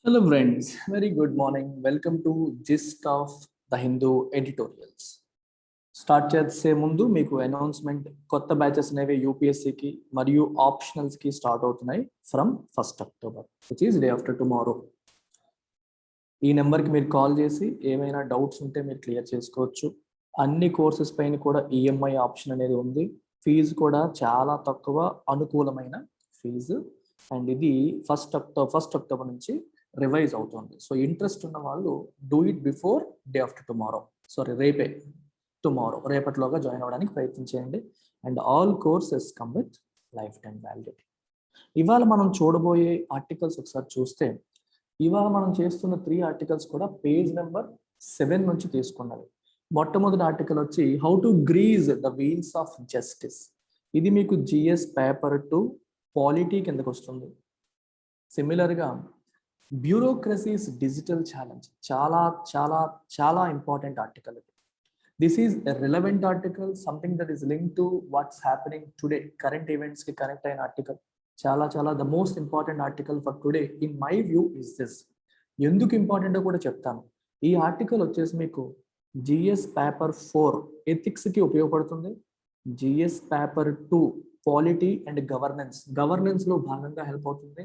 Hello friends, very good morning. Welcome to Gist of the Hindu Editorials. Start చేసే ముందు మీకు announcement కొత్త batches అనేవి యూపీఎస్సీకి మరియు ఆప్షనల్స్కి స్టార్ట్ అవుతున్నాయి from 1st October which is day after tomorrow. ఈ నెంబర్కి మీరు కాల్ చేసి ఏమైనా డౌట్స్ ఉంటే మీరు క్లియర్ చేసుకోవచ్చు. అన్ని కోర్సెస్ పైన కూడా ఈఎంఐ ఆప్షన్ అనేది ఉంది. ఫీజు కూడా చాలా తక్కువ, అనుకూలమైన ఫీజు. అండ్ ఇది ఫస్ట్ అక్టోబర్ నుంచి రివైజ్ అవుతుంది. సో ఇంట్రెస్ట్ ఉన్న వాళ్ళు do it before day after tomorrow, రేపటిలోగా జాయిన్ అవ్వడానికి ప్రయత్నించేయండి. And all courses come with life time validity. ఇవాళ మనం చూడబోయే ఆర్టికల్స్ ఒకసారి చూస్తే, ఇవాళ మనం చేస్తున్న 3 ఆర్టికల్స్ కూడా పేజ్ నెంబర్ 7 నుంచి తీసుకున్నవి. మొట్టమొదటి ఆర్టికల్ వచ్చి how to grease the wheels of justice. ఇది మీకు జిఎస్ పేపర్ 2 పాలిటీ కిందకు వస్తుంది. సిమిలర్గా బ్యూరోక్రసీస్ డిజిటల్ ఛాలెంజ్ చాలా చాలా చాలా important article. This is a relevant article, something that is link to what's happening today. Current ఈవెంట్స్కి కనెక్ట్ అయిన ఆర్టికల్, చాలా చాలా the most important article for today in my view is this. ఎందుకు ఇంపార్టెంటో కూడా చెప్తాను. ఈ ఆర్టికల్ వచ్చేసి మీకు జిఎస్ పేపర్ 4 ఎథిక్స్కి ఉపయోగపడుతుంది, జిఎస్ పేపర్ 2 పాలిటీ అండ్ గవర్నెన్స్లో భాగంగా హెల్ప్ అవుతుంది.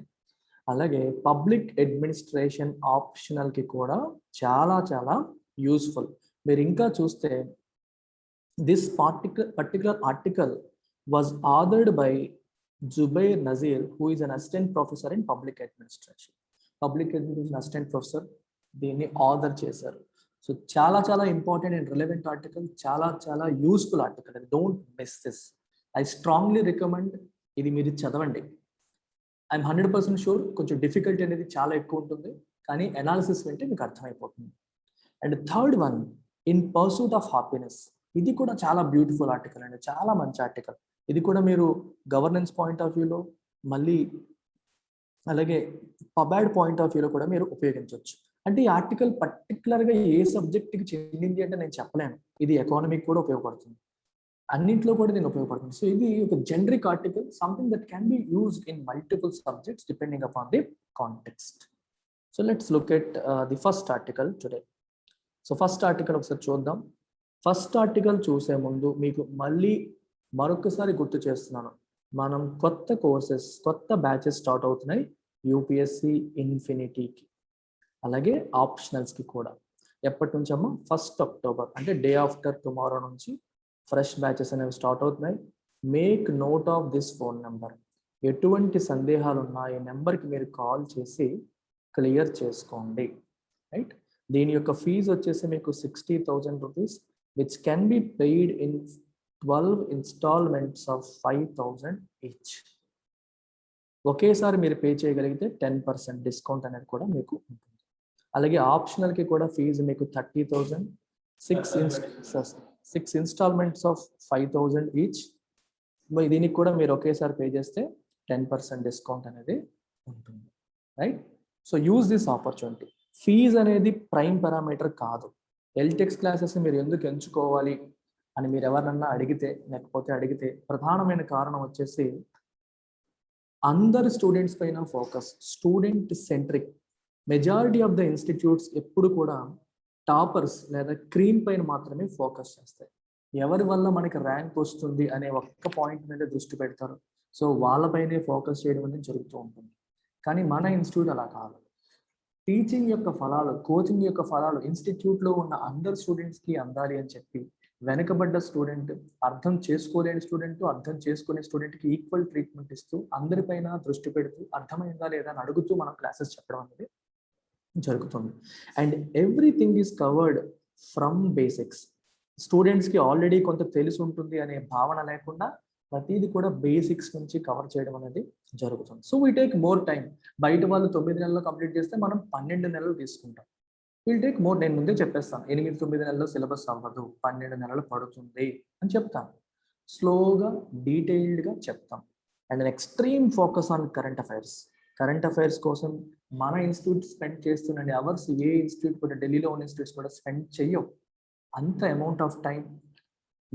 అలాగే పబ్లిక్ అడ్మినిస్ట్రేషన్ ఆప్షనల్కి కూడా చాలా చాలా యూస్ఫుల్. మీరు ఇంకా చూస్తే this particular article was authored by Zubair Nazir, who is an assistant professor in public administration assistant professor దీన్ని ఆథర్ చేశారు. సో చాలా చాలా ఇంపార్టెంట్ అండ్ రిలవెంట్ ఆర్టికల్, చాలా చాలా useful article. Don't miss this. I strongly recommend ఇది మీరు చదవండి. ఐఎమ్ 100% షూర్ కొంచెం డిఫికల్టీ అనేది చాలా ఎక్కువ ఉంటుంది, కానీ అనాలిసిస్ వింటే మీకు అర్థమైపోతుంది. And third one, in pursuit of happiness. ఇది కూడా చాలా బ్యూటిఫుల్ ఆర్టికల్ అండి, చాలా మంచి ఆర్టికల్. ఇది కూడా మీరు గవర్నెన్స్ పాయింట్ ఆఫ్ వ్యూలో, మళ్ళీ అలాగే పబాడ్ పాయింట్ ఆఫ్ వ్యూలో కూడా మీరు ఉపయోగించవచ్చు. అంటే ఈ ఆర్టికల్ పర్టికులర్గా ఏ సబ్జెక్ట్కి చెందింది అంటే నేను చెప్పలేను. ఇది ఎకానమీకి కూడా ఉపయోగపడుతుంది, అన్నింటిలో కూడా దీన్ని ఉపయోగపడుతుంది. సో ఇది ఒక generic article, something that can be used in multiple subjects depending upon the context. So let's look at the first article today. So first article ఒకసారి చూద్దాం. ఫస్ట్ ఆర్టికల్ చూసే ముందు మీకు మరొకసారి గుర్తు చేస్తున్నాను, మనం కొత్త కోర్సెస్, కొత్త బ్యాచెస్ స్టార్ట్ అవుతున్నాయి యూపీఎస్సి ఇన్ఫినిటీకి, అలాగే ఆప్షనల్స్కి కూడా. ఎప్పటి నుంచి అమ్మా? 1st October, అంటే డే ఆఫ్టర్ టుమారో నుంచి ఫ్రెష్ బ్యాచెస్ అనేవి స్టార్ట్ అవుతున్నాయి. Make note of this phone number. ఎటువంటి సందేహాలు ఉన్నా ఈ నెంబర్కి మీరు కాల్ చేసి క్లియర్ చేసుకోండి, రైట్? దీని యొక్క ఫీజు వచ్చేసి మీకు 60,000 rupees, which can be paid in 12 installments of 5,000 each. ఒకేసారి మీరు పే చేయగలిగితే 10% డిస్కౌంట్ అనేది కూడా మీకు ఉంటుంది. అలాగే ఆప్షనల్కి కూడా ఫీజు మీకు 30,000, 6 ఇన్స్టాల్మెంట్స్ ఆఫ్ 5,000 ఈచ్. దీనికి కూడా మీరు ఒకేసారి పే చేస్తే 10% డిస్కౌంట్ అనేది ఉంటుంది, right? So use this opportunity. Fee అనేది ప్రైమ్ పారామీటర్ కాదు. ఎల్టెక్స్ క్లాసెస్ మీరు ఎందుకు ఎంచుకోవాలి అని మీరు ఎవరినన్నా అడిగితే ప్రధానమైన కారణం వచ్చేసి అందరు స్టూడెంట్స్ పైన focus, student centric. Majority of the institutes ఎప్పుడు కూడా టాపర్స్ లేదా క్రీమ్ పైన మాత్రమే ఫోకస్ చేస్తాయి. ఎవరి వల్ల మనకి ర్యాంక్ వస్తుంది అనే ఒక్క పాయింట్ మీద దృష్టి పెడతారు. సో వాళ్ళపైనే ఫోకస్ చేయడం అనేది జరుగుతూ ఉంటుంది. కానీ మన ఇన్స్టిట్యూట్ అలా కాదు. టీచింగ్ యొక్క ఫలాలు, కోచింగ్ యొక్క ఫలాలు ఇన్స్టిట్యూట్లో ఉన్న అందరు స్టూడెంట్స్కి అందాలి అని చెప్పి, వెనుకబడ్డ స్టూడెంట్, అర్థం చేసుకోలేని స్టూడెంట్, అర్థం చేసుకునే స్టూడెంట్కి ఈక్వల్ ట్రీట్మెంట్ ఇస్తూ, అందరిపైన దృష్టి పెడుతూ, అర్థమైందా లేదా అని అడుగుతూ మనం క్లాసెస్ చెప్పడం అనేది జరుగుతుంది. And everything is covered from basics. స్టూడెంట్స్కి ఆల్రెడీ కొంత తెలిసి ఉంటుంది అనే భావన లేకుండా ప్రతిది కూడా బేసిక్స్ నుంచి కవర్ చేయడం అనేది జరుగుతుంది. So we take more time. బయట వాళ్ళు 9 నెలల్లో కంప్లీట్ చేస్తే మనం 12 నెలలు తీసుకుంటాం. Will take more. నేను ముందే చెప్పేస్తాను, 8-9 నెలల్లో సిలబస్ అవ్వదు, 12 నెలలు పడుతుంది అని చెప్తాను. స్లోగా, డీటెయిల్డ్గా చెప్తాం. And extreme focus on current affairs కోసం మన ఇన్స్టిట్యూట్ స్పెండ్ చేస్తున్న అవర్స్ ఏ ఇన్స్టిట్యూట్ కూడా, ఢిల్లీలో ఉన్న ఇన్స్టిట్యూట్స్ కూడా స్పెండ్ చెయ్యవు. అంత అమౌంట్ ఆఫ్ టైం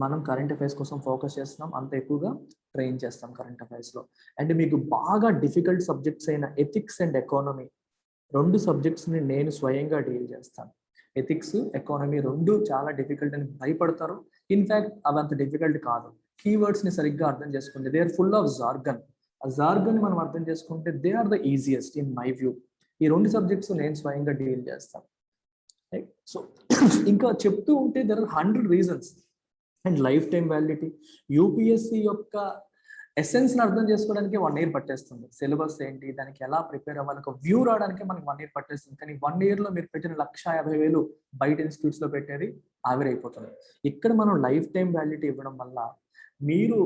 మనం కరెంట్ అఫైర్స్ కోసం ఫోకస్ చేస్తున్నాం, అంత ఎక్కువగా ట్రైన్ చేస్తాం కరెంట్ అఫైర్స్లో. అండ్ మీకు బాగా డిఫికల్ట్ సబ్జెక్ట్స్ అయిన ఎథిక్స్ అండ్ ఎకానమీ, 2 సబ్జెక్ట్స్ని నేను స్వయంగా డీల్ చేస్తాను. ఎథిక్స్, ఎకానమీ 2 చాలా డిఫికల్ట్ అని భయపడతారు. ఇన్ఫ్యాక్ట్ అవి అంత డిఫికల్ట్ కాదు. కీవర్డ్స్ని సరిగ్గా అర్థం చేసుకుంటే they are full of jargon. ఆ జార్గన్ మనం అర్థం చేసుకుంటే they are the easiest in my view. ఈ 2 సబ్జెక్ట్స్ నేను స్వయంగా డీల్ చేస్తాను. సో ఇంకా చెప్తూ ఉంటే there are 100 reasons. And life time validity, UPSC యొక్క ఎసెన్స్ని అర్థం చేసుకోవడానికి 1 ఇయర్ పట్టేస్తుంది. సిలబస్ ఏంటి, దానికి ఎలా ప్రిపేర్ అవ్వాలి, ఒక వ్యూ రావడానికి మనకి 1 ఇయర్ పట్టేస్తుంది. కానీ 1 ఇయర్లో మీరు పెట్టిన 1,50,000 బయట ఇన్స్టిట్యూట్స్లో పెట్టేది ఆవిరైపోతుంది. ఇక్కడ మనం లైఫ్ టైం వ్యాలిడిటీ ఇవ్వడం వల్ల మీరు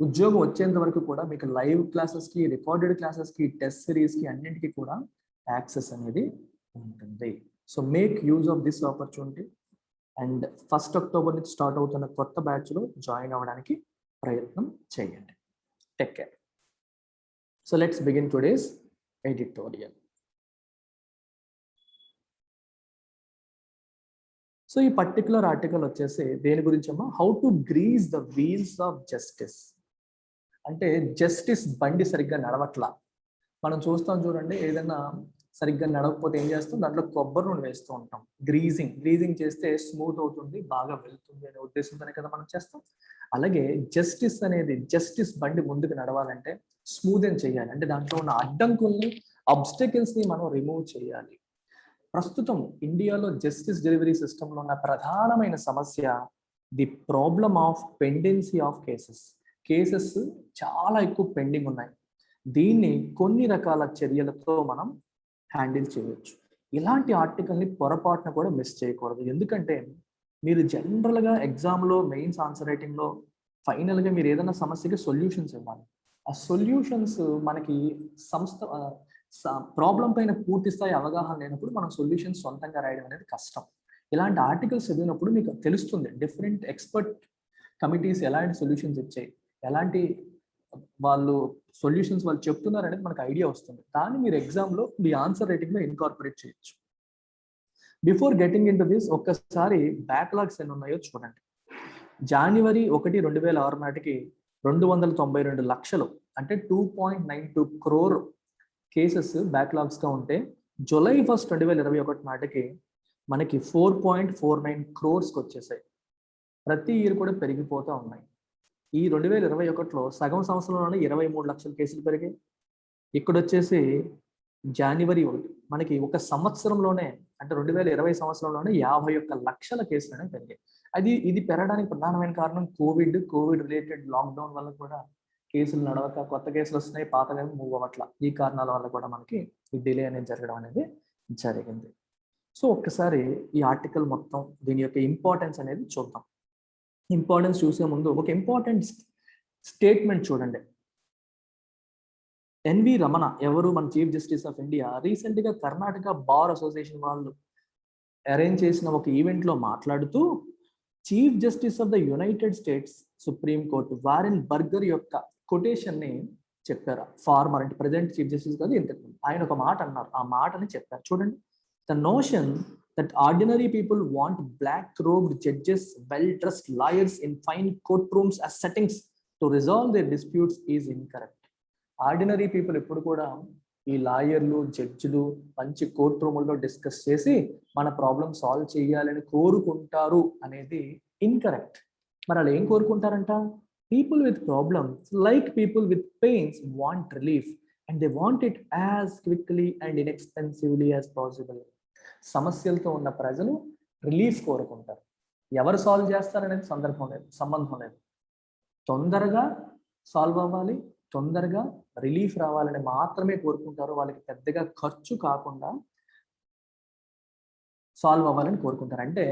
ఉద్యోగం వచ్చేంత వరకు కూడా మీకు లైవ్ క్లాసెస్కి, రికార్డెడ్ క్లాసెస్కి, టెస్ట్ సిరీస్కి అన్నింటికి కూడా యాక్సెస్ అనేది ఉంటుంది. So make use of this opportunity. And 1 October నుంచి స్టార్ట్ అవుతున్న కొత్త బ్యాచ్లో జాయిన్ అవ్వడానికి ప్రయత్నం చేయండి. Take care. So let's begin today's editorial. So ఈ పర్టికులర్ ఆర్టికల్ వచ్చేసి దేని గురించి అమ్మా, how to grease the wheels of justice. అంటే జస్టిస్ బండి సరిగ్గా నడవట్లా. మనం చూస్తాం చూడండి, ఏదైనా సరిగ్గా నడవకపోతే ఏం చేస్తాం, దాంట్లో కొబ్బరి నూనె వేస్తూ ఉంటాం. గ్రీజింగ్ చేస్తే స్మూత్ అవుతుంది, బాగా వెళ్తుంది అనే ఉద్దేశంతోనే కదా మనం చేస్తాం. అలాగే జస్టిస్ బండి ముందుకు నడవాలంటే స్మూత్ అని చేయాలి. అంటే దాంట్లో ఉన్న అడ్డంకుల్ని, ఆబ్స్టకిల్స్ని మనం రిమూవ్ చేయాలి. ప్రస్తుతం ఇండియాలో జస్టిస్ డెలివరీ సిస్టంలో ఉన్న ప్రధానమైన సమస్య the problem of pendency of cases చాలా ఎక్కువ పెండింగ్ ఉన్నాయి. దీన్ని కొన్ని రకాల చర్యలతో మనం హ్యాండిల్ చేయవచ్చు. ఇలాంటి ఆర్టికల్ని పొరపాటున కూడా మిస్ చేయకూడదు. ఎందుకంటే మీరు జనరల్గా ఎగ్జామ్లో, మెయిన్స్ ఆన్సర్ రైటింగ్లో ఫైనల్గా మీరు ఏదైనా సమస్యకి సొల్యూషన్స్ ఇవ్వాలి. ఆ సొల్యూషన్స్ మనకి ప్రాబ్లం పైన పూర్తి స్థాయి అవగాహన లేనప్పుడు మనం సొల్యూషన్స్ సొంతంగా రాయడం అనేది కష్టం. ఇలాంటి ఆర్టికల్స్ చదివినప్పుడు మీకు తెలుస్తుంది డిఫరెంట్ ఎక్స్పర్ట్ కమిటీస్ ఎలాంటి సొల్యూషన్స్ ఇచ్చాయి, ఎలాంటి వాళ్ళు సొల్యూషన్స్ వాళ్ళు చెప్తున్నారు అనేది మనకు ఐడియా వస్తుంది. దాన్ని మీరు ఎగ్జామ్లో మీ ఆన్సర్ రైటింగ్లో ఇన్కార్పొరేట్ చేయొచ్చు. Before getting in to this, ఒక్కసారి బ్యాక్లాగ్స్ ఎన్ని ఉన్నాయో చూడండి. జనవరి 1, 2006 నాటికి 292 లక్షలు అంటే 2.92 crore కేసెస్ బ్యాక్లాగ్స్గా ఉంటే జూలై 1, 2021 నాటికి మనకి 4.49 crores వచ్చేసాయి. ప్రతి ఇయర్ కూడా పెరిగిపోతూ ఉన్నాయి. ఈ 2021లో సగం సంవత్సరంలోనే 23 లక్షల కేసులు పెరిగాయి. ఇక్కడ వచ్చేసి జనవరి 1 మనకి ఒక సంవత్సరంలోనే అంటే 2020 సంవత్సరంలోనే 51 లక్షల కేసులు అనేవి పెరిగాయి. ఇది పెరగడానికి ప్రధానమైన కారణం కోవిడ్ రిలేటెడ్ లాక్డౌన్ వల్ల కూడా కేసులు నడవక కొత్త కేసులు వస్తున్నాయి, పాతగా మూవ్ అవ్వట్ల. ఈ కారణాల వల్ల కూడా మనకి ఈ డిలే అనేది జరగడం అనేది జరిగింది. సో ఒక్కసారి ఈ ఆర్టికల్ మొత్తం దీని యొక్క ఇంపార్టెన్స్ అనేది చూద్దాం. ఇంపార్టెన్స్ చూసే ముందు ఒక ఇంపార్టెంట్ స్టేట్మెంట్ చూడండి. ఎన్వి రమణ ఎవరు, మన చీఫ్ జస్టిస్ ఆఫ్ ఇండియా, రీసెంట్గా కర్ణాటక బార్ అసోసియేషన్ వాళ్ళు అరేంజ్ చేసిన ఒక ఈవెంట్లో మాట్లాడుతూ chief justice of the United states supreme court Warren burger యొక్క కొటేషన్ని చెప్పారు. ఫార్మర్ అంటే ప్రజెంట్ చీఫ్ జస్టిస్ కాదు, ఇంతకు ఆయన ఒక మాట అన్నారు. ఆ మాటని చెప్పారు చూడండి. The notion that ordinary people want black-robed judges, well-dressed lawyers in fine courtrooms as settings to resolve their disputes is incorrect. Ordinary people ఎప్పుడు కూడా ఈ లాయర్లు, జడ్జిలు మంచి కోర్ట్ రూముల్లో డిస్కస్ చేసి మన ప్రాబ్లం సాల్వ్ చేయాలని కోరుకుంటారు అనేది ఇన్కరెక్ట్. మరి వాళ్ళు ఏం కోరుకుంటారంట? People with problems like people with pains want relief and they want it as quickly and inexpensively as possible. సమస్యలతో ఉన్న ప్రజలు రిలీఫ్ కోరుకుంటారు. ఎవరు సాల్వ్ చేస్తారనేది సంబంధం లేదు. తొందరగా సాల్వ్ అవ్వాలి, తొందరగా రిలీఫ్ రావాలని మాత్రమే కోరుకుంటారు. వాళ్ళకి పెద్దగా ఖర్చు కాకుండా సాల్వ్ అవ్వాలని కోరుకుంటారు. అంటే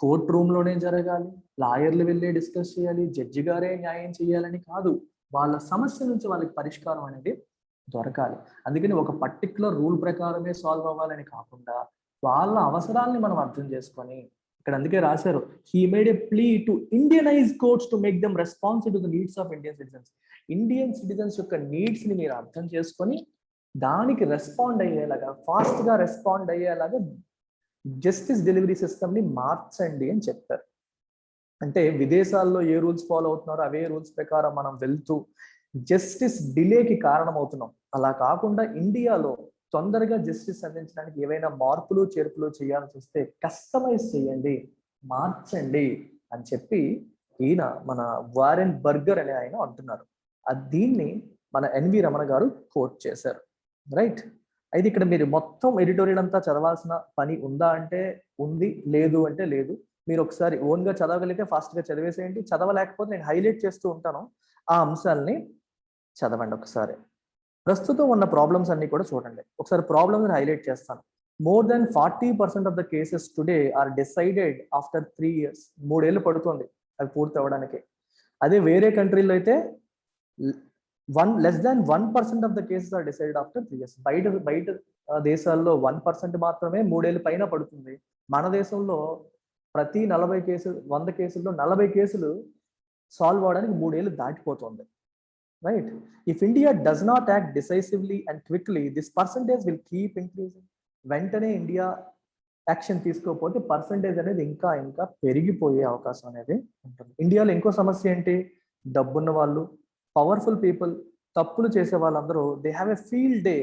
కోర్ట్ రూమ్లోనే జరగాలి, లాయర్లు వెళ్ళి డిస్కస్ చేయాలి, జడ్జి గారే న్యాయం చేయాలని కాదు. వాళ్ళ సమస్య నుంచి వాళ్ళకి పరిష్కారం అనేది దొరకాలి. అందుకని ఒక పర్టికులర్ రూల్ ప్రకారమే సాల్వ్ అవ్వాలని కాకుండా వాళ్ళ అవసరాలని మనం అర్థం చేసుకొని, ఇక్కడ అందుకే రాశారు, he made a plea to Indianize courts to make them responsive to the needs of Indian citizens. Indian citizens యొక్క నీడ్స్ ని మీరు అర్థం చేసుకొని దానికి రెస్పాండ్ అయ్యేలాగా, ఫాస్ట్ గా రెస్పాండ్ అయ్యేలాగా జస్టిస్ డెలివరీ సిస్టమ్ ని మార్చండి అని చెప్తారు. అంటే విదేశాల్లో ఏ రూల్స్ ఫాలో అవుతున్నారో అవే రూల్స్ ప్రకారం మనం వెళ్తూ జస్టిస్ డిలేకి కారణం అవుతున్నాం. అలా కాకుండా ఇండియాలో తొందరగా జస్టిస్ అందించడానికి ఏవైనా మార్పులు చేర్పులు చేయాల్సి వస్తే కస్టమైజ్ చేయండి, మార్చండి అని చెప్పి ఈయన మన వారెన్ బర్గర్ అనే ఆయన అంటున్నారు. దీన్ని మన ఎన్వి రమణ గారు కోట్ చేశారు. రైట్. అయితే ఇక్కడ మీరు మొత్తం ఎడిటోరియల్ అంతా చదవాల్సిన పని ఉందా అంటే ఉంది, లేదు అంటే లేదు. మీరు ఒకసారి ఓన్గా చదవగలిగితే ఫాస్ట్గా చదివేసేయండి, చదవలేకపోతే నేను హైలైట్ చేస్తూ ఉంటాను, ఆ అంశాలని చదవండి ఒకసారి. ప్రస్తుతం ఉన్న ప్రాబ్లమ్స్ అన్ని కూడా చూడండి. ఒకసారి ప్రాబ్లమ్స్ హైలైట్ చేస్తాను. More then 40% of the cases today are decided after 3 years. 3 ఏళ్ళు పడుతుంది అవి పూర్తి అవ్వడానికి. అదే వేరే కంట్రీలో అయితే less than 1% of the cases are decided after 3 years. బయట దేశాల్లో 1% మాత్రమే 3 ఏళ్ళు పైన పడుతుంది. మన దేశంలో ప్రతి 40 కేసులు 100 కేసుల్లో 40 కేసులు సాల్వ్ అవడానికి 3 ఏళ్ళు దాటిపోతుంది. Right? If India does not act decisively and quickly, this percentage will keep increasing. వెంటనే ఇండియా యాక్షన్ తీసుకోకపోతే పర్సంటేజ్ అనేది ఇంకా ఇంకా పెరిగిపోయే అవకాశం అనేది ఉంటుంది. ఇండియాలో ఇంకో సమస్య ఏంటి? డబ్బున్న వాళ్ళు, పవర్ఫుల్ పీపుల్, తప్పులు చేసే వాళ్ళందరూ they have a field day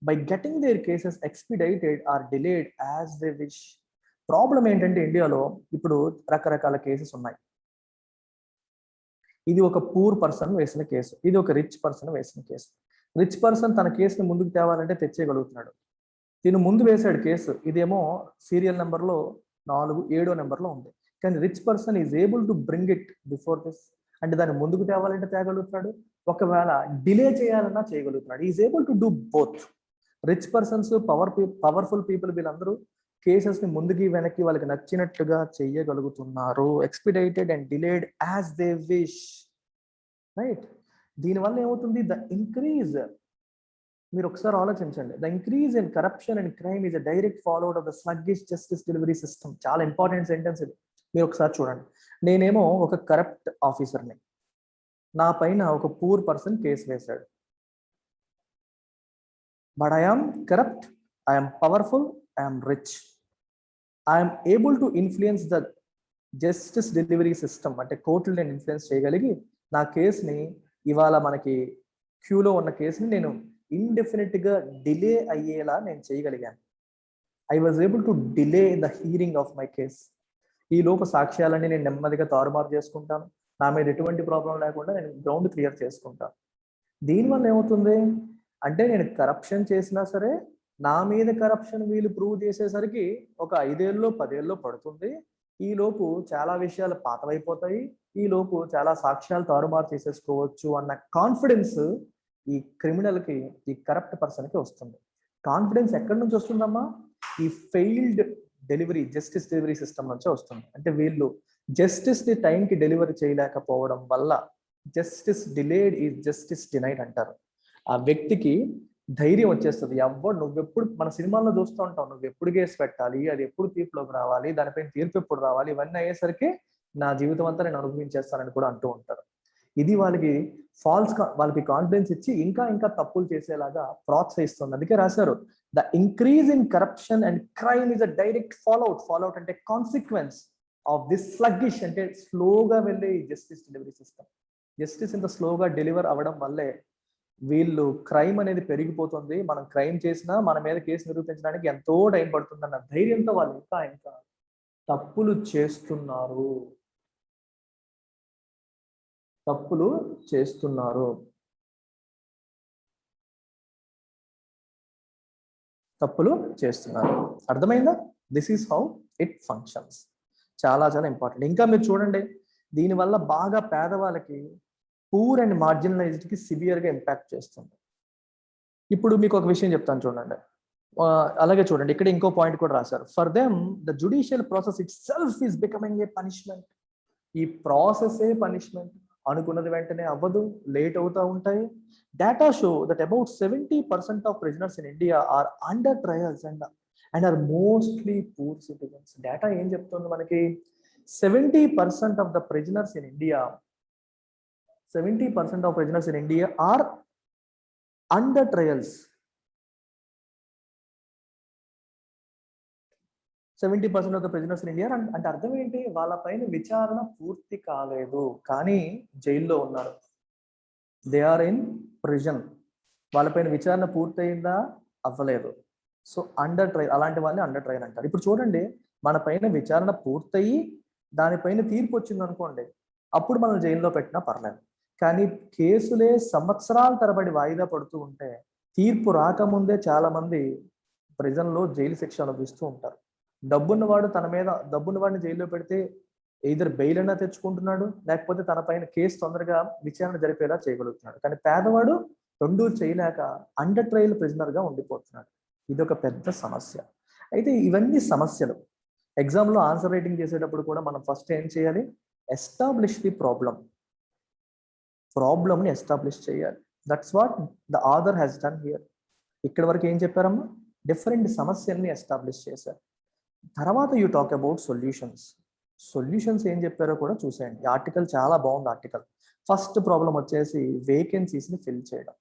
by getting their cases expedited or delayed as they wish. Problem ఏంటంటే ఇండియాలో ఇప్పుడు రకరకాల కేసెస్ ఉన్నాయి. ఇది ఒక పూర్ పర్సన్ వేసిన కేసు, ఇది ఒక రిచ్ పర్సన్ వేసిన కేసు. రిచ్ పర్సన్ తన కేసుని ముందుకు తేవాలంటే తెచ్చేయగలుగుతున్నాడు, దీని ముందు వేసాడు కేసు, ఇదేమో సీరియల్ నెంబర్లో 7వ నెంబర్లో ఉంది. కానీ rich person is able to bring it before this, అంటే దాన్ని ముందుకు తేవాలంటే తేగలుగుతున్నాడు, ఒకవేళ డిలే చేయాలన్నా చేయగలుగుతున్నాడు. Is able to do both. Rich persons, powerful people వీళ్ళందరూ కేసెస్ ని ముందుకి వెనక్కి వాళ్ళకి నచ్చినట్టుగా చెయ్యగలుగుతున్నారు. Expedited and delayed as they wish. Right. దీనివల్ల ఏమవుతుంది? ద ఇంక్రీజ్, మీరు ఒకసారి ఆలోచించండి, the increase in corruption and crime is a direct fallout of the sluggish justice delivery system. చాలా ఇంపార్టెంట్ సెంటెన్స్ ఇది. మీరు ఒకసారి చూడండి. నేనేమో ఒక కరప్ట్ ఆఫీసర్ని, నా పైన ఒక పూర్ పర్సన్ కేసు వేశాడు. But I am corrupt, I am powerful, I am rich, I am able to influence the justice delivery system. అంటే కోర్టులు నేను ఇన్ఫ్లుయెన్స్ చేయగలిగి నా కేసుని, ఇవాళ మనకి క్యూలో ఉన్న కేసుని నేను ఇండెఫినెట్ గా డిలే అయ్యేలా నేను చేయగలిగాను. I was able to delay the hearing of my case. ఈ లోపు సాక్ష్యాలన్నీ నేను నెమ్మదిగా తారుమారు చేసుకుంటాను, నా మీద ఎటువంటి ప్రాబ్లం లేకుండా నేను గ్రౌండ్ క్లియర్ చేసుకుంటాను. దీనివల్ల ఏమవుతుంది అంటే, నేను కరప్షన్ చేసినా సరే నా మీద కరప్షన్ వీళ్ళు ప్రూవ్ చేసేసరికి ఒక 5 ఏళ్ళలో 10 ఏళ్ళలో పడుతుంది. ఈ లోపు చాలా విషయాలు పాతవైపోతాయి, ఈ లోపు చాలా సాక్ష్యాలు తారుమారు చేసేసుకోవచ్చు అన్న కాన్ఫిడెన్స్ ఈ క్రిమినల్కి, ఈ కరప్ట్ పర్సన్కి వస్తుంది. కాన్ఫిడెన్స్ ఎక్కడి నుంచి వస్తుందమ్మా? ఈ failed delivery, justice delivery system నుంచే వస్తుంది. అంటే వీళ్ళు జస్టిస్ ని టైంకి డెలివరీ చేయలేకపోవడం వల్ల, justice delayed is justice denied అంటారు. ఆ వ్యక్తికి ధైర్యం వచ్చేస్తుంది. ఎవ్వడు, నువ్వెప్పుడు మన సినిమాల్లో చూస్తూ ఉంటావు, నువ్వు ఎప్పుడు కేసు పెట్టాలి, అది ఎప్పుడు తీర్పులోకి రావాలి, దానిపైన తీర్పు ఎప్పుడు రావాలి, ఇవన్నీ అయ్యేసరికి నా జీవితం అంతా నేను అనుభవించేస్తానని కూడా అంటూ ఉంటారు. ఇది వాళ్ళకి వాళ్ళకి కాన్ఫిడెన్స్ ఇచ్చి ఇంకా ఇంకా తప్పులు చేసేలాగా ప్రోత్సహిస్తుంది. అందుకే రాశారు, the increase in corruption and crime is a direct fallout అంటే కాన్సిక్వెన్స్ ఆఫ్ దిస్ స్లగ్గిష్, అంటే స్లోగా వెళ్ళే జస్టిస్ డెలివరీ సిస్టమ్. జస్టిస్ ఇంత స్లోగా డెలివర్ అవ్వడం వల్లే వీళ్ళు క్రైమ్ అనేది పెరిగిపోతుంది. మనం క్రైమ్ చేసినా మన మీద కేసు నిరూపించడానికి ఎంతో టైం పడుతుందన్న ధైర్యంతో వాళ్ళు ఇంకా ఇంకా తప్పులు చేస్తున్నారు. అర్థమైందా? This is how it functions. చాలా చాలా ఇంపార్టెంట్. ఇంకా మీరు చూడండి, దీనివల్ల బాగా పేదవాళ్ళకి, పూర్ అండ్ మార్జినలైజ్డ్కి సివియర్గా ఇంపాక్ట్ చేస్తుంది. ఇప్పుడు మీకు ఒక విషయం చెప్తాను చూడండి. అలాగే చూడండి, ఇక్కడ ఇంకో పాయింట్ కూడా రాశారు. For them the judicial process itself is becoming a punishment. ఈ ప్రాసెసే పనిష్మెంట్. అనుకున్నది వెంటనే అవ్వదు, లేట్ అవుతూ ఉంటాయి. Data show that about 70% of prisoners in India are under trials and are mostly poor citizens. Data ఏం చెప్తుంది మనకి? 70% of the prisoners in India, 70% of prisoners in India are under trials. 70% of the prisoners in India అంటే అర్థం ఏంటి? వాళ్ళపైన విచారణ పూర్తి కాలేదు కానీ జైల్లో ఉన్నారు. They are in prison. వాళ్ళపైన విచారణ పూర్తయిందా? అవ్వలేదు. సో అండర్ ట్రయల్, అలాంటి వాళ్ళని అండర్ ట్రయల్ అంటారు. ఇప్పుడు చూడండి, మన పైన విచారణ పూర్తయి దానిపైన తీర్పు వచ్చింది అనుకోండి, అప్పుడు మనం జైల్లో పెట్టినా పర్లేదు. కానీ కేసులే సంవత్సరాల తరబడి వాయిదా పడుతూ ఉంటే తీర్పు రాకముందే చాలా మంది ప్రజల్లో జైలు శిక్ష అనుభవిస్తూ ఉంటారు. డబ్బున్నవాడు తన మీద డబ్బున్నవాడిని జైల్లో పెడితే ఎయిదర్ బెయిల్ అయినా తెచ్చుకుంటున్నాడు, లేకపోతే తన పైన కేసు తొందరగా విచారణ జరిపేలా చేయగలుగుతున్నాడు. కానీ పేదవాడు రెండూ చేయలేక అండర్ ట్రయల్ ప్రిజనర్ గా ఉండిపోతున్నాడు. ఇది ఒక పెద్ద సమస్య. అయితే ఇవన్నీ సమస్యలు ఎగ్జామ్లో ఆన్సర్ రైటింగ్ చేసేటప్పుడు కూడా మనం ఫస్ట్ ఏం చేయాలి? ఎస్టాబ్లిష్ ది ప్రాబ్లమ్ని ఎస్టాబ్లిష్ చేయాలి. That's what the author has done here. ఇక్కడ వరకు ఏం చెప్పారమ్మా? డిఫరెంట్ సమస్యల్ని ఎస్టాబ్లిష్ చేశారు. తర్వాత యూ టాక్ అబౌట్ సొల్యూషన్స్ ఏం చెప్పారో కూడా చూసేయండి. ఈ ఆర్టికల్ చాలా బాగుంది. ఆర్టికల్ ఫస్ట్ ప్రాబ్లం వచ్చేసి వేకెన్సీస్ని ఫిల్ చేయడం.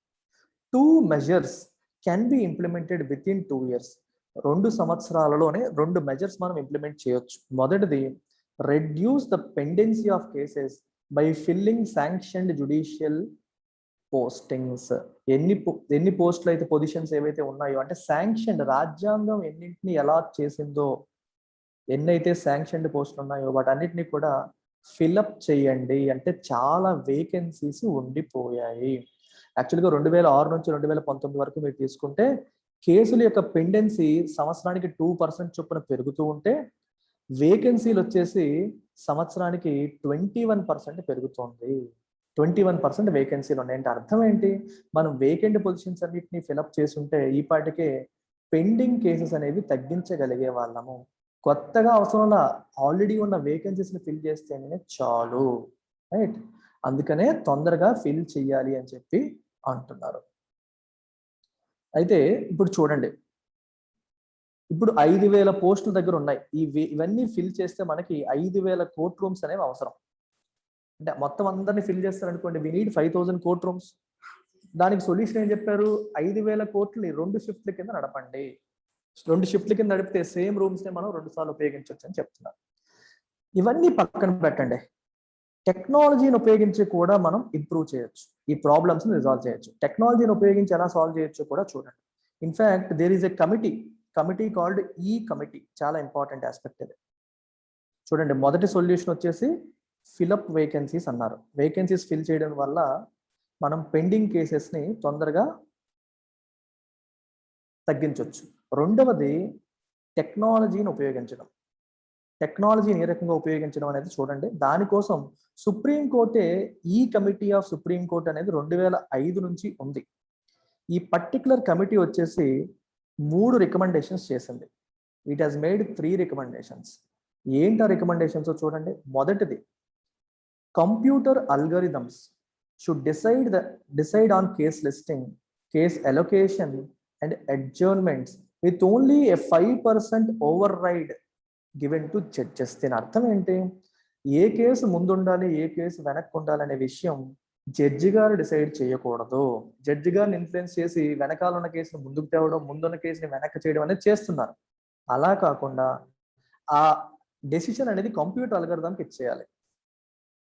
2 measures can be implemented with in 2 years. 2 సంవత్సరాలలోనే 2 measures మనం ఇంప్లిమెంట్ చేయొచ్చు. మొదటిది, reduce the pendency of cases by filling sanctioned judicial postings. ఎన్ని పోస్టులు అయితే, పొజిషన్స్ ఏవైతే ఉన్నాయో, అంటే శాంక్షన్, రాజ్యాంగం ఎన్నింటిని ఎలా చేసిందో, ఎన్నైతే శాంక్షన్డ్ పోస్టులు ఉన్నాయో వాటన్నిటిని కూడా ఫిల్అప్ చేయండి. అంటే చాలా వేకెన్సీస్ ఉండిపోయాయి. యాక్చువల్గా 2006 నుంచి 2019 వరకు మీరు తీసుకుంటే కేసుల యొక్క పెండెన్సీ సంవత్సరానికి 2% చొప్పున పెరుగుతూ ఉంటే వేకెన్సీలు వచ్చేసి సంవత్సరానికి 21% పెరుగుతోంది. 21% వేకెన్సీలు ఉన్నాయి. అంటే అర్థం ఏంటి? మనం వేకెంట్ పొజిషన్స్ అన్నిటిని ఫిల్అప్ చేసుంటే ఈ పాటికే పెండింగ్ కేసెస్ అనేవి తగ్గించగలిగే వాళ్ళము. కొత్తగా అవసరంలా ఆల్రెడీ ఉన్న వేకెన్సీస్ని ఫిల్ చేస్తేనే చాలు, రైట్? అందుకనే తొందరగా ఫిల్ చేయాలి అని చెప్పి అంటున్నారు. అయితే ఇప్పుడు చూడండి, ఇప్పుడు 5,000 పోస్టుల దగ్గర ఉన్నాయి. ఇవన్నీ ఫిల్ చేస్తే మనకి 5,000 కోర్ట్ రూమ్స్ అనేవి అవసరం. అంటే మొత్తం అందరినీ ఫిల్ చేస్తారనుకోండి, వి నీడ్ 5,000 కోర్ట్ రూమ్స్. దానికి సొల్యూషన్ ఏం చెప్పారు? 5,000 కోర్టుని 2 షిఫ్ట్ల కింద నడపండి. 2 షిఫ్ట్ల కింద నడిపితే సేమ్ రూమ్స్ ని మనం 2 సార్లు ఉపయోగించవచ్చు అని చెప్తున్నారు. ఇవన్నీ పక్కన పెట్టండి, టెక్నాలజీని ఉపయోగించి కూడా మనం ఇంప్రూవ్ చేయొచ్చు, ఈ ప్రాబ్లమ్స్ ని రిజాల్వ్ చేయొచ్చు. టెక్నాలజీని ఉపయోగించి ఎలా సాల్వ్ చేయొచ్చు కూడా చూడండి. In fact there is a committee called ఈ కమిటీ. చాలా ఇంపార్టెంట్ ఆస్పెక్ట్ ఇది. చూడండి, మొదటి సొల్యూషన్ వచ్చేసి ఫిల్అప్ వేకెన్సీస్ అన్నారు. వేకెన్సీస్ ఫిల్ చేయడం వల్ల మనం పెండింగ్ కేసెస్ని తొందరగా తగ్గించవచ్చు. రెండవది టెక్నాలజీని ఉపయోగించడం. టెక్నాలజీని ఏ రకంగా ఉపయోగించడం అనేది చూడండి. దానికోసం సుప్రీంకోర్టే ఈ కమిటీ ఆఫ్ సుప్రీంకోర్ట్ అనేది 2005 నుంచి ఉంది. ఈ పర్టికులర్ కమిటీ వచ్చేసి 3 రికమెండేషన్స్ చేసింది. It has made 3 recommendations. ఏంటా రికమెండేషన్స్ చూడండి. మొదటిది, computer algorithms should decide on case listing, case allocation and adjournments with only a 5% override given to judges. దీని అర్థం ఏంటి? ఏ కేసు ముందుండాలి, ఏ కేసు వెనక్కి ఉండాలి అనే విషయం జడ్జి గారు డిసైడ్ చేయకూడదు. జడ్జి గారిని ఇన్ఫ్లుయెన్స్ చేసి వెనకాల ఉన్న కేసును ముందుకు తేవడం, ముందున్న కేసుని వెనక్కి చేయడం అనేది చేస్తున్నారు. అలా కాకుండా ఆ డెసిషన్ అనేది కంప్యూటర్ అల్గరిథంకి ఇచ్చేయాలి.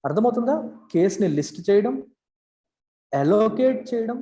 అర్థమవుతుందా? కేసుని లిస్ట్ చేయడం, అలోకేట్ చేయడం,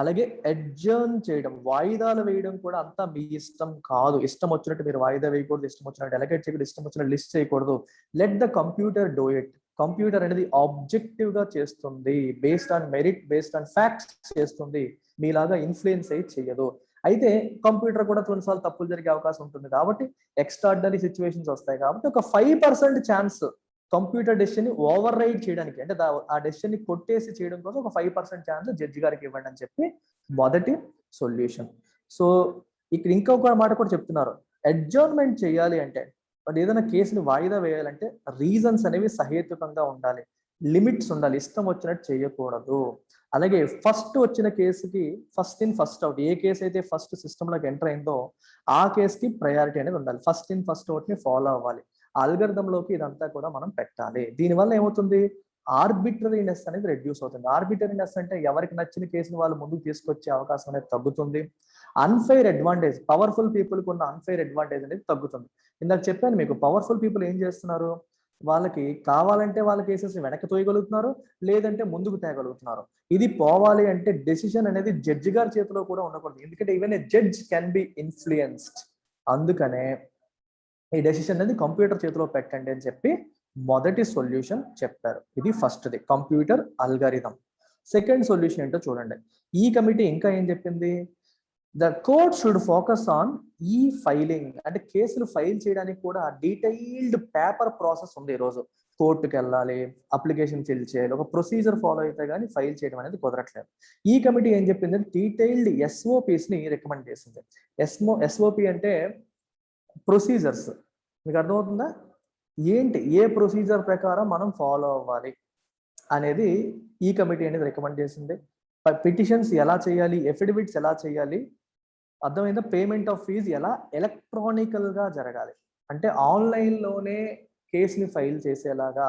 అలాగే అడ్జర్న్ చేయడం, వాయిదాలు వేయడం కూడా అంతా మీ ఇష్టం కాదు. ఇష్టం వచ్చినట్టు మీరు వాయిదా వేయకూడదు, ఇష్టం వచ్చినట్టు అలొకేట్ చేయకూడదు, ఇష్టం వచ్చినట్టు లిస్ట్ చేయకూడదు. Let the computer do it. Computer అనేది ఆబ్జెక్టివ్ గా చేస్తుంది, based on merit, based on facts చేస్తుంది. మీలాగా ఇన్ఫ్లుయెన్స్ అయ్యి చేయదు. అయితే కంప్యూటర్ కూడా కొన్నిసార్లు తప్పులు జరిగే అవకాశం ఉంటుంది కాబట్టి, ఎక్స్ట్రాడినరీ సిచ్యువేషన్స్ వస్తాయి కాబట్టి ఒక 5% ఛాన్స్ కంప్యూటర్ డెసిషన్ ని ఓవర్ రైడ్ చేయడానికి, అంటే ఆ డెసిషన్ ని కొట్టేసి చేయడం కోసం ఒక 5% ఛాన్స్ జడ్జి గారికి ఇవ్వండి అని చెప్పి మొదటి సొల్యూషన్. సో ఇక్కడ ఇంకొక మాట కూడా చెప్తున్నారు, అడ్జర్న్మెంట్ చేయాలి అంటే, బట్ ఏదైనా కేసుని వాయిదా వేయాలంటే రీజన్స్ అనేవి సహేతుకంగా ఉండాలి, లిమిట్స్ ఉండాలి, ఇష్టం వచ్చినట్టు చేయకూడదు. అలాగే ఫస్ట్ వచ్చిన కేసుకి first in first out, A case అయితే ఫస్ట్ సిస్టంలోకి ఎంటర్ అయిందో ఆ కేసుకి ప్రయారిటీ అనేది ఉండాలి. ఫస్ట్ ఇన్ ఫస్ట్ అవుట్ ని ఫాలో అవ్వాలి. ఆల్గరిథంలోకి ఇదంతా కూడా మనం పెట్టాలి. దీనివల్ల ఏమవుతుంది? ఆర్బిటరీనెస్ అనేది రెడ్యూస్ అవుతుంది. ఆర్బిటరీనెస్ అంటే ఎవరికి నచ్చిన కేసుని వాళ్ళు ముందుకు తీసుకొచ్చే అవకాశం అనేది తగ్గుతుంది. అన్ఫెయిర్ అడ్వాంటేజ్, పవర్ఫుల్ పీపుల్కి ఉన్న అన్ఫెయిర్ అడ్వాంటేజ్ అనేది తగ్గుతుంది. ఇందాక చెప్పాను మీకు, పవర్ఫుల్ పీపుల్ ఏం చేస్తున్నారు? వాళ్ళకి కావాలంటే వాళ్ళ కేసెస్ వెనక్కి తోయగలుగుతున్నారు, లేదంటే ముందుకు తేగలుగుతున్నారు. ఇది పోవాలి అంటే డెసిషన్ అనేది జడ్జి గారి చేతిలో కూడా ఉండకూడదు, ఎందుకంటే even a judge can be influenced. అందుకనే ఈ డెసిషన్ అనేది కంప్యూటర్ చేతిలో పెట్టండి అని చెప్పి మొదటి సొల్యూషన్ చెప్పారు. ఇది ఫస్ట్ది, కంప్యూటర్ అల్గారిథం. సెకండ్ సొల్యూషన్ ఏంటో చూడండి. ఈ కమిటీ ఇంకా ఏం చెప్పింది, the court should focus on ఈ ఫైలింగ్, అంటే కేసులు ఫైల్ చేయడానికి కూడా డీటెయిల్డ్ పేపర్ ప్రాసెస్ ఉంది. ఈరోజు కోర్టుకి వెళ్ళాలి, అప్లికేషన్ ఫిల్ చేయాలి, ఒక ప్రొసీజర్ ఫాలో అయితే కానీ ఫైల్ చేయడం అనేది కుదరట్లేదు. ఈ కమిటీ ఏం చెప్పింది, డీటెయిల్డ్ ఎస్ఓపిస్ ని రికమెండ్ చేసింది. ఎస్ఓపి అంటే ప్రొసీజర్స్. మీకు అర్థమవుతుందా, ఏంటి ఏ ప్రొసీజర్ ప్రకారం మనం ఫాలో అవ్వాలి అనేది ఈ కమిటీ అనేది రికమెండ్ చేసింది. పిటిషన్స్ ఎలా చేయాలి, ఎఫిడవిట్స్ ఎలా చేయాలి, అర్థమైందా, పేమెంట్ ఆఫ్ ఫీజ్ ఎలా ఎలక్ట్రానికల్ గా జరగాలి, అంటే ఆన్లైన్లోనే కేసుని ఫైల్ చేసేలాగా,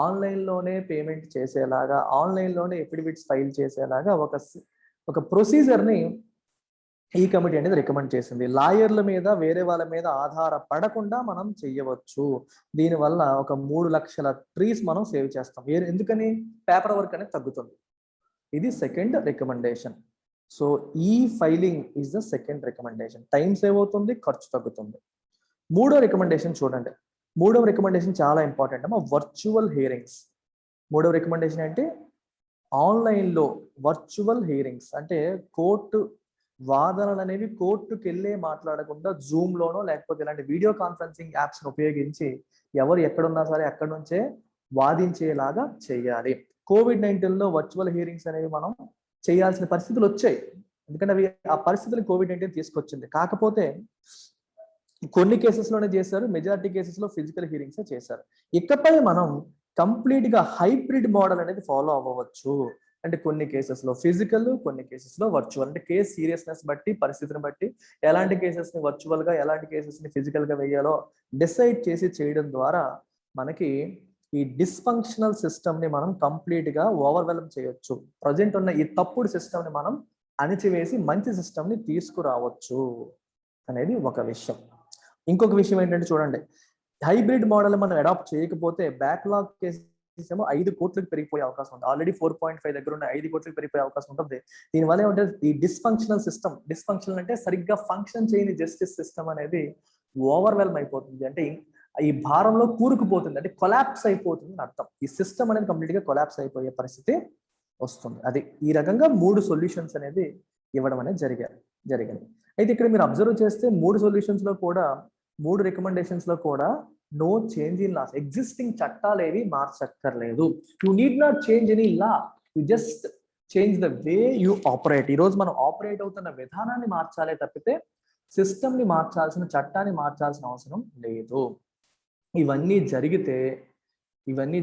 ఆన్లైన్లోనే పేమెంట్ చేసేలాగా, ఆన్లైన్లోనే ఎఫిడవిట్స్ ఫైల్ చేసేలాగా ఒక ప్రొసీజర్ని ఈ కమిటీ అనేది రికమెండ్ చేసింది. లాయర్ల మీద వేరే వాళ్ళ మీద ఆధారపడకుండా మనం చెయ్యవచ్చు. దీనివల్ల ఒక 3 లక్షల ట్రీస్ మనం సేవ్ చేస్తాం. ఎందుకని, పేపర్ వర్క్ అనేది తగ్గుతుంది. ఇది సెకండ్ రికమెండేషన్. సో ఈ filing is the second recommendation. Time save అవుతుంది, ఖర్చు తగ్గుతుంది. మూడో రికమెండేషన్ చూడండి. మూడవ రికమెండేషన్ చాలా ఇంపార్టెంట్ అమ్మా, వర్చువల్ హియరింగ్స్. మూడవ రికమెండేషన్ అంటే ఆన్లైన్లో వర్చువల్ హియరింగ్స్, అంటే కోర్టు వాదనలు అనేవి కోర్టుకు వెళ్ళే మాట్లాడకుండా జూమ్లోనో లేకపోతే ఇలాంటి వీడియో కాన్ఫరెన్సింగ్ యాప్స్ని ఉపయోగించి ఎవరు ఎక్కడున్నా సరే అక్కడి నుంచే వాదించేలాగా చేయాలి. కోవిడ్-19లో వర్చువల్ హియరింగ్స్ అనేవి మనం చేయాల్సిన పరిస్థితులు వచ్చాయి, ఎందుకంటే అవి ఆ పరిస్థితులు కోవిడ్-19 తీసుకొచ్చింది. కాకపోతే కొన్ని కేసెస్లోనే చేశారు, మెజారిటీ కేసెస్లో ఫిజికల్ హియరింగ్స్ చేశారు. ఇకపై మనం కంప్లీట్ గా హైబ్రిడ్ మోడల్ అనేది ఫాలో అవ్వవచ్చు. అంటే కొన్ని కేసెస్లో ఫిజికల్, కొన్ని కేసెస్లో వర్చువల్, అంటే కేసు సీరియస్నెస్ బట్టి, పరిస్థితిని బట్టి ఎలాంటి కేసెస్ని వర్చువల్ గా, ఎలాంటి కేసెస్ని ఫిజికల్ గా వేయాలో డిసైడ్ చేసి చేయడం ద్వారా మనకి ఈ డిస్ఫంక్షనల్ సిస్టమ్ ని మనం కంప్లీట్ గా ఓవర్వెల్మ్ చేయొచ్చు. ప్రజెంట్ ఉన్న ఈ తప్పుడు సిస్టమ్ ని మనం అణిచివేసి మంచి సిస్టమ్ ని తీసుకురావచ్చు అనేది ఒక విషయం. ఇంకొక విషయం ఏంటంటే చూడండి, హైబ్రిడ్ మోడల్ మనం అడాప్ట్ చేయకపోతే బ్యాక్లాగ్ కేసెస్ ఏమో 5 కోట్లకు పెరిగిపోయే అవకాశం ఉంది. ఆల్రెడీ 4.5 దగ్గర ఉన్న 5 కోట్లకు పెరిగిపోయే అవకాశం ఉంటుంది. దీనివల్ల ఏమంటే ఈ డిస్ఫంక్షనల్ సిస్టమ్, డిస్ఫంక్షనల్ అంటే సరిగ్గా ఫంక్షన్ చేయని జస్టిస్ సిస్టమ్ అనేది ఓవర్వెల్మ్ అయిపోతుంది, అంటే ఈ భారంలో కూరుకుపోతుంది, అంటే కొలాప్స్ అయిపోతుంది అని అర్థం. ఈ సిస్టమ్ అనేది కంప్లీట్ గా కొలాప్స్ అయిపోయే పరిస్థితి వస్తుంది. అది ఈ రకంగా 3 సొల్యూషన్స్ అనేది ఇవ్వడం అనేది జరిగింది. అయితే ఇక్కడ మీరు అబ్జర్వ్ చేస్తే 3 సొల్యూషన్స్ లో కూడా, 3 రికమెండేషన్స్ లో కూడా no change in laws, existing చట్టాలు ఏవి మార్చక్కర్లేదు. You need not change any law, you just change the way you operate. ఈరోజు మనం ఆపరేట్ అవుతున్న విధానాన్ని మార్చాలే తప్పితే సిస్టమ్ ని మార్చాల్సిన, చట్టాన్ని మార్చాల్సిన అవసరం లేదు. ఇవన్నీ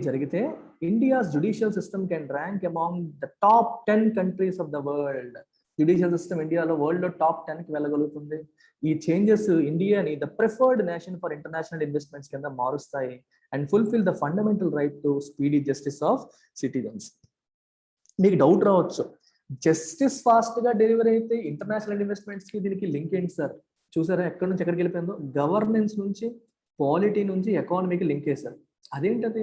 జరిగితే India's judicial system can rank among the top 10 countries of the world. Judicial system ఇండియాలో వరల్డ్ లో టాప్ 10 కి వెళ్ళగలుగుతుంది. ఈ చేంజెస్ ఇండియాని the preferred nation for international investments కింద మారుస్తాయి and fulfil the fundamental right to speedy justice of citizens. మీకు doubt రావచ్చు, justice fast గా డెలివరీ అయితే ఇంటర్నేషనల్ ఇన్వెస్ట్మెంట్స్ కి దీనికి లింక్ ఏంటి సార్? చూసారా ఎక్కడి నుంచి ఎక్కడికి వెళ్ళిపోయిందో, గవర్నెన్స్ నుంచి, పాలిటీ నుంచి ఎకానమీకి లింక్ చేశారు. అదేంటది?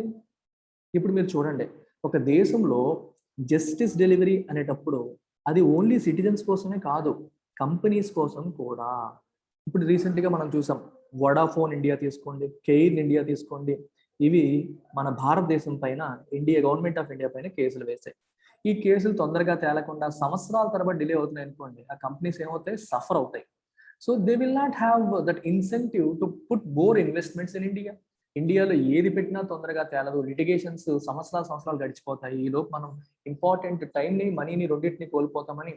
ఇప్పుడు మీరు చూడండి, ఒక దేశంలో జస్టిస్ డెలివరీ అనేటప్పుడు అది ఓన్లీ సిటిజన్స్ కోసమే కాదు, కంపెనీస్ కోసం కూడా. ఇప్పుడు రీసెంట్గా మనం చూసాం, వడాఫోన్ ఇండియా తీసుకోండి, కెయిర్ ఇండియా తీసుకోండి, ఇవి మన భారతదేశం పైన గవర్నమెంట్ ఆఫ్ ఇండియా పైన కేసులు వేశాయి. ఈ కేసులు తొందరగా తేలకుండా సంవత్సరాల తరబడి డిలే అవుతున్నాయి అనుకోండి, ఆ కంపెనీస్ ఏమవుతాయి, సఫర్ అవుతాయి. So they will not have that incentive to put more investments in India. ఇండియాలో ఏది పెట్టినా తొందరగా తేలదు, లిటిగేషన్స్ సంవత్సరాలు గడిచిపోతాయి. ఈలోపు మనం ఇంపార్టెంట్ టైంని, మనీని, రెండింటిని కోల్పోతామని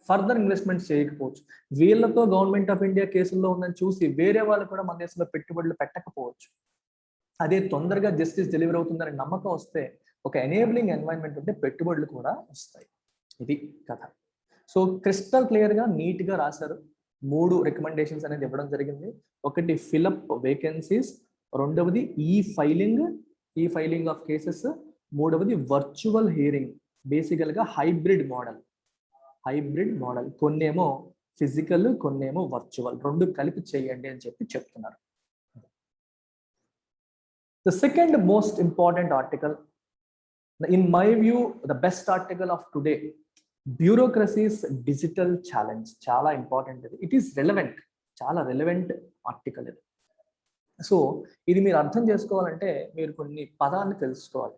ఫర్దర్ ఇన్వెస్ట్మెంట్స్ చేయకపోవచ్చు. వీళ్ళతో గవర్నమెంట్ ఆఫ్ ఇండియా కేసుల్లో ఉందని చూసి వేరే వాళ్ళు కూడా మన దేశంలో పెట్టుబడులు పెట్టకపోవచ్చు. అదే తొందరగా జస్టిస్ డెలివరీ అవుతుందని నమ్మకం వస్తే, ఒక ఎనేబులింగ్ ఎన్వైరన్మెంట్ ఉంటే పెట్టుబడులు కూడా వస్తాయి. ఇది కథ. సో క్రిస్టల్ క్లియర్ గా, నీట్ గా రాశారు. 3 రికమెండేషన్స్ అనేది ఇవ్వడం జరిగింది. ఒకటి ఫిలప్ వేకెన్సీస్, రెండవది ఈ ఫైలింగ్ ఆఫ్ కేసెస్, మూడవది వర్చువల్ హియరింగ్. బేసికల్ గా హైబ్రిడ్ మోడల్, కొన్నేమో ఫిజికల్, కొన్నేమో వర్చువల్, 2 కలిపి చేయండి అని చెప్తున్నారు. The second most important article, in my view, the best article of today, bureaucracy's digital challenge. Chala important. It is relevant. Chala relevant article. So ఇది మీరు అర్థం చేసుకోవాలంటే మీరు కొన్ని పదాలను తెలుసుకోవాలి.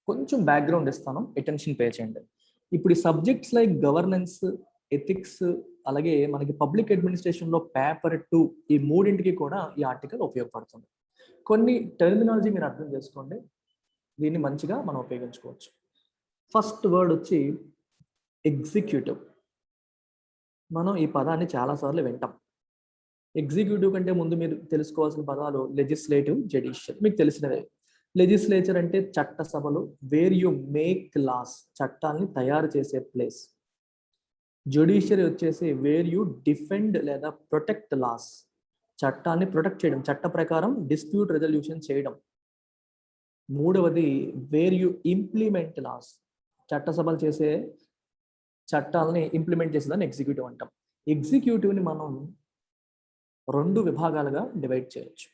కొంచెం బ్యాక్గ్రౌండ్ ఇస్తాను, అటెన్షన్ పే చేయండి. ఇప్పుడు ఈ సబ్జెక్ట్స్ లైక్ గవర్నెన్స్, ఎథిక్స్, అలాగే మనకి పబ్లిక్ అడ్మినిస్ట్రేషన్లో పేపర్ 2, ఈ మూడింటికి కూడా ఈ ఆర్టికల్ ఉపయోగపడుతుంది. కొన్ని టెర్మినాలజీ మీరు అర్థం చేసుకోండి, దీన్ని మంచిగా మనం ఉపయోగించుకోవచ్చు. ఫస్ట్ వర్డ్ వచ్చి ఎగ్జిక్యూటివ్. మనం ఈ పదాన్ని చాలాసార్లు వింటాం. ఎగ్జిక్యూటివ్ కంటే ముందు మీరు తెలుసుకోవాల్సిన పదాలు లెజిస్లేటివ్, జుడిషియల్. మీకు తెలిసినవే. లెజిస్లేచర్ అంటే చట్టసభలు, వేర్ యు మేక్ లాస్, చట్టాలని తయారు చేసే ప్లేస్. జుడిషియరీ వచ్చేసి వేర్ యు డిఫెండ్ లేదా ప్రొటెక్ట్ లాస్, చట్టాన్ని ప్రొటెక్ట్ చేయడం, చట్ట ప్రకారం డిస్ప్యూట్ రెజల్యూషన్ చేయడం. మూడవది వేర్ యు ఇంప్లిమెంట్ లాస్, చట్టసభలు చేసే చట్టాలని ఇంప్లిమెంట్ చేసేదాన్ని ఎగ్జిక్యూటివ్ అంటాం. ఎగ్జిక్యూటివ్ని మనం 2 విభాగాలుగా డివైడ్ చేయొచ్చు.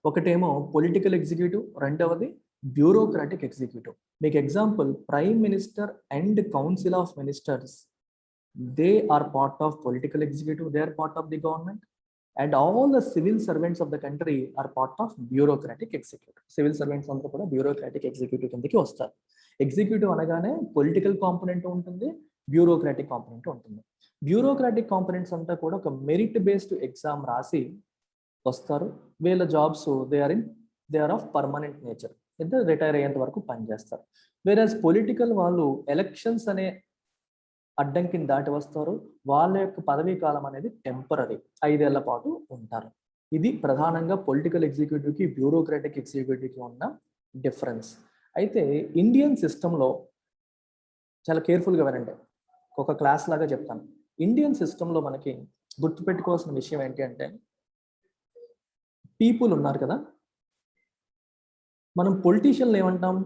ఒకటేమో పొలిటికల్ ఎగ్జిక్యూటివ్, రెండవది బ్యూరోక్రాటిక్ ఎగ్జిక్యూటివ్. మీకు example, prime minister and council of ministers, they are part of political executive, they are part of the government. And all the civil servants of the country are part of bureaucratic executive. Civil servants అందరూ కూడా bureaucratic executive కిందకి వస్తారు. Executive అనగానే political component ఉంటుంది, bureaucratic component ఉంటుంది. Bureaucratic components అంతా కూడా ఒక మెరిట్ బేస్డ్ ఎగ్జామ్ రాసి వస్తారు. వీళ్ళ jobs they are of permanent nature, అంటే రిటైర్ అయ్యేంత వరకు పనిచేస్తారు. వేరేస్ పొలిటికల్ వాళ్ళు ఎలక్షన్స్ అనే అడ్డంకిని దాటి వస్తారు. వాళ్ళ యొక్క పదవీ కాలం అనేది టెంపరీ, 5 ఏళ్ల పాటు ఉంటారు. ఇది ప్రధానంగా పొలిటికల్ ఎగ్జిక్యూటివ్కి, బ్యూరోక్రాటిక్ ఎగ్జిక్యూటివ్కి ఉన్న డిఫరెన్స్. అయితే ఇండియన్ సిస్టంలో చాలా కేర్ఫుల్గా వినండి, ఒక క్లాస్ లాగా చెప్తాను. ఇండియన్ సిస్టంలో మనకి గుర్తుపెట్టుకోవాల్సిన విషయం ఏంటి అంటే, పీపుల్ ఉన్నారు కదా, మనం పొలిటీషియన్లు ఏమంటాం?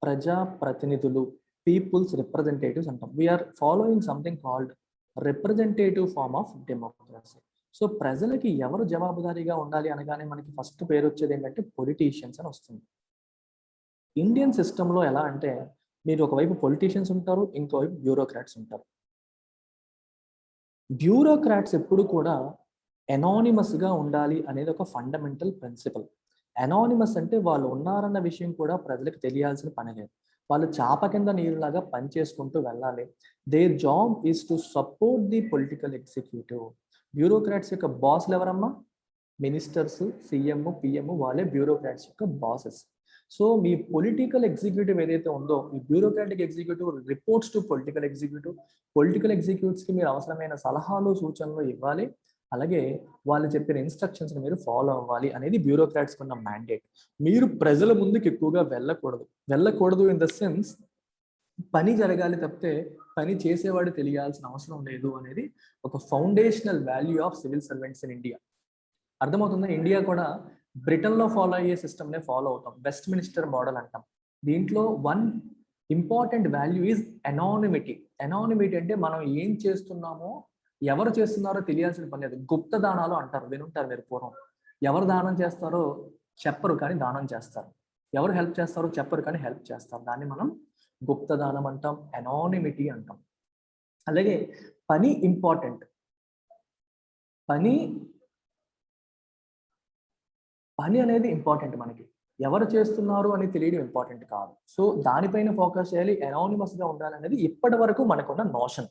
ప్రజా ప్రతినిధులు, పీపుల్స్ రిప్రజెంటేటివ్స్ అంటాం. We're following something called representative form of democracy. So ప్రజలకి ఎవరు జవాబుదారీగా ఉండాలి అనగానే మనకి ఫస్ట్ పేరు వచ్చేది ఏంటంటే పొలిటీషియన్స్ అని వస్తుంది. ఇండియన్ సిస్టంలో ఎలా అంటే, మీరు ఒకవైపు పొలిటీషియన్స్ ఉంటారు, ఇంకోవైపు బ్యూరోక్రాట్స్ ఉంటారు. బ్యూరోక్రాట్స్ ఎప్పుడు కూడా ఎనానిమస్గా ఉండాలి అనేది ఒక ఫండమెంటల్ ప్రిన్సిపల్. ఎనానిమస్ అంటే వాళ్ళు ఉన్నారన్న విషయం కూడా ప్రజలకు తెలియాల్సిన పని లేదు. వాళ్ళు చాప కింద నీరులాగా పనిచేసుకుంటూ వెళ్ళాలి. Their job is to support the political executive. Bureaucrats యొక్క బాస్లు ఎవరమ్మా? మినిస్టర్స్, సీఎం, పిఎం, వాళ్ళే బ్యూరోక్రాట్స్ యొక్క బాసెస్. సో మీ పొలిటికల్ ఎగ్జిక్యూటివ్ ఏదైతే ఉందో, ఈ bureaucratic executive reports to political executive. పొలిటికల్ ఎగ్జిక్యూటివ్స్కి మీరు అవసరమైన సలహాలు, సూచనలు ఇవ్వాలి. అలాగే వాళ్ళు చెప్పిన ఇన్స్ట్రక్షన్స్ మీరు ఫాలో అవ్వాలి అనేది బ్యూరోక్రాట్స్కి ఉన్న మ్యాండేట్. మీరు ప్రజల ముందుకు ఎక్కువగా వెళ్ళకూడదు ఇన్ ద సెన్స్, పని జరగాలి తప్పితే పని చేసేవాడు తెలియాల్సిన అవసరం లేదు అనేది ఒక foundational value of civil servants in India. అర్థమవుతుందా? ఇండియా కూడా బ్రిటన్లో ఫాలో అయ్యే సిస్టమ్నే ఫాలో అవుతాం. వెస్ట్ మినిస్టర్ మోడల్ అంటాం. దీంట్లో 1 important value is anonymity. Anonymity అంటే మనం ఏం చేస్తున్నామో, ఎవరు చేస్తున్నారో తెలియాల్సిన పని లేదు. గుప్త దానాలు అంటారు, వినుంటారు మీరు పూర్వం. ఎవరు దానం చేస్తారో చెప్పరు కానీ దానం చేస్తారు, ఎవరు హెల్ప్ చేస్తారో చెప్పరు కానీ హెల్ప్ చేస్తారు. దాన్ని మనం గుప్త దానం అంటాం, ఎనానిమిటీ అంటాం. అలాగే పని ఇంపార్టెంట్. పని అనేది ఇంపార్టెంట్. మనకి ఎవరు చేస్తున్నారు అని తెలియడం ఇంపార్టెంట్ కాదు. సో దానిపైన ఫోకస్ చేయాలి, ఎనానిమస్గా ఉండాలనేది ఇప్పటి వరకు మనకున్న నోషన్.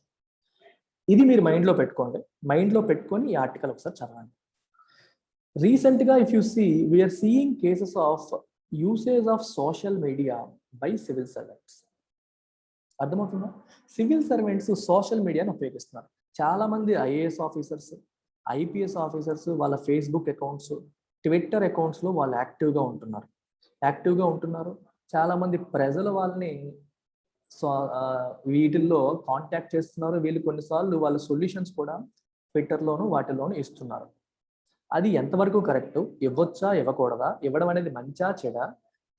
ఇది మీరు మైండ్లో పెట్టుకోండి. మైండ్లో పెట్టుకొని ఈ ఆర్టికల్ ఒకసారి చదవండి. రీసెంట్గా if you see, we're seeing cases of usage of social media by civil servants. అర్థమవుతుందా? సివిల్ సర్వెంట్స్ సోషల్ మీడియాను ఉపయోగిస్తున్నారు. చాలామంది ఐఏఎస్ ఆఫీసర్స్, ఐపీఎస్ ఆఫీసర్స్ వాళ్ళ ఫేస్బుక్ అకౌంట్స్, ట్విట్టర్ అకౌంట్స్లో వాళ్ళు యాక్టివ్గా ఉంటున్నారు. చాలామంది ప్రజల వాళ్ళని వీటిల్లో కాంటాక్ట్ చేస్తున్నారు. వీళ్ళు కొన్నిసార్లు వాళ్ళ సొల్యూషన్స్ కూడా ట్విట్టర్లోను వాటిలోనూ ఇస్తున్నారు. అది ఎంతవరకు కరెక్ట్, ఇవ్వచ్చా ఇవ్వకూడదా, ఇవ్వడం అనేది మంచా చెడా,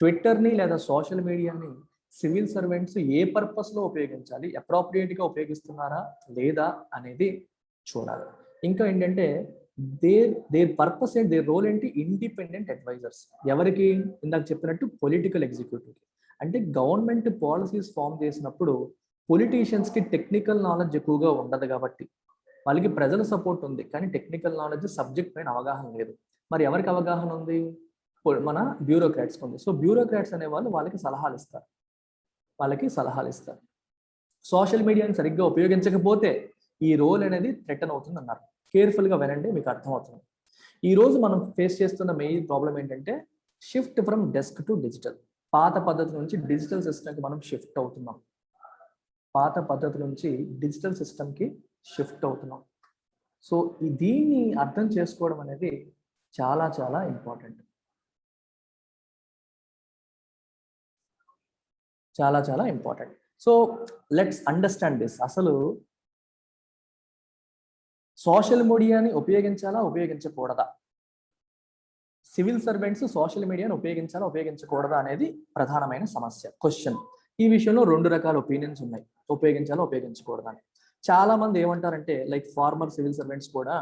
ట్విట్టర్ని లేదా సోషల్ మీడియాని సివిల్ సర్వెంట్స్ ఏ పర్పస్ లో ఉపయోగించాలి, అప్రోప్రియేట్ గా ఉపయోగిస్తున్నారా లేదా అనేది చూడాలి. ఇంకా ఏంటంటే their purpose and their role ఏంటి, ఇండిపెండెంట్ అడ్వైజర్స్. ఎవరికి? ఇందాక చెప్పినట్టు పొలిటికల్ ఎగ్జిక్యూటివ్. అంటే గవర్నమెంట్ పాలసీస్ ఫామ్ చేసినప్పుడు పొలిటీషియన్స్ కి టెక్నికల్ నాలెడ్జ్ ఎక్కువగా ఉండదు కాబట్టి వాళ్ళకి ప్రజల సపోర్ట్ ఉంది, కానీ టెక్నికల్ నాలెడ్జ్ సబ్జెక్ట్ పైన అవగాహన లేదు. మరి ఎవరికి అవగాహన ఉంది? మన బ్యూరోక్రాట్స్కి ఉంది. సో బ్యూరోక్రాట్స్ అనే వాళ్ళు వాళ్ళకి సలహాలు ఇస్తారు. సోషల్ మీడియాని సరిగ్గా ఉపయోగించకపోతే ఈ రోల్ అనేది థ్రెటన్ అవుతుంది అన్నారు. కేర్ఫుల్గా వినండి, మీకు అర్థమవుతుంది. ఈ రోజు మనం ఫేస్ చేస్తున్న మెయిన్ ప్రాబ్లం ఏంటంటే shift from desk to digital. పాత పద్ధతి నుంచి డిజిటల్ సిస్టమ్కి మనం షిఫ్ట్ అవుతున్నాం. సో దీన్ని అర్థం చేసుకోవడం అనేది చాలా చాలా important. So let's understand this. అసలు సోషల్ మీడియాని ఉపయోగించాలా ఉపయోగించకూడదా, సివిల్ సర్వెంట్స్ సోషల్ మీడియాని ఉపయోగించాలా ఉపయోగించకూడదా అనేది ప్రధానమైన సమస్య, క్వశ్చన్. ఈ విషయంలో 2 రకాల ఒపీనియన్స్ ఉన్నాయి, ఉపయోగించాలా ఉపయోగించకూడదా అని. చాలా మంది ఏమంటారంటే లైక్ ఫార్మర్ సివిల్ సర్వెంట్స్ కూడా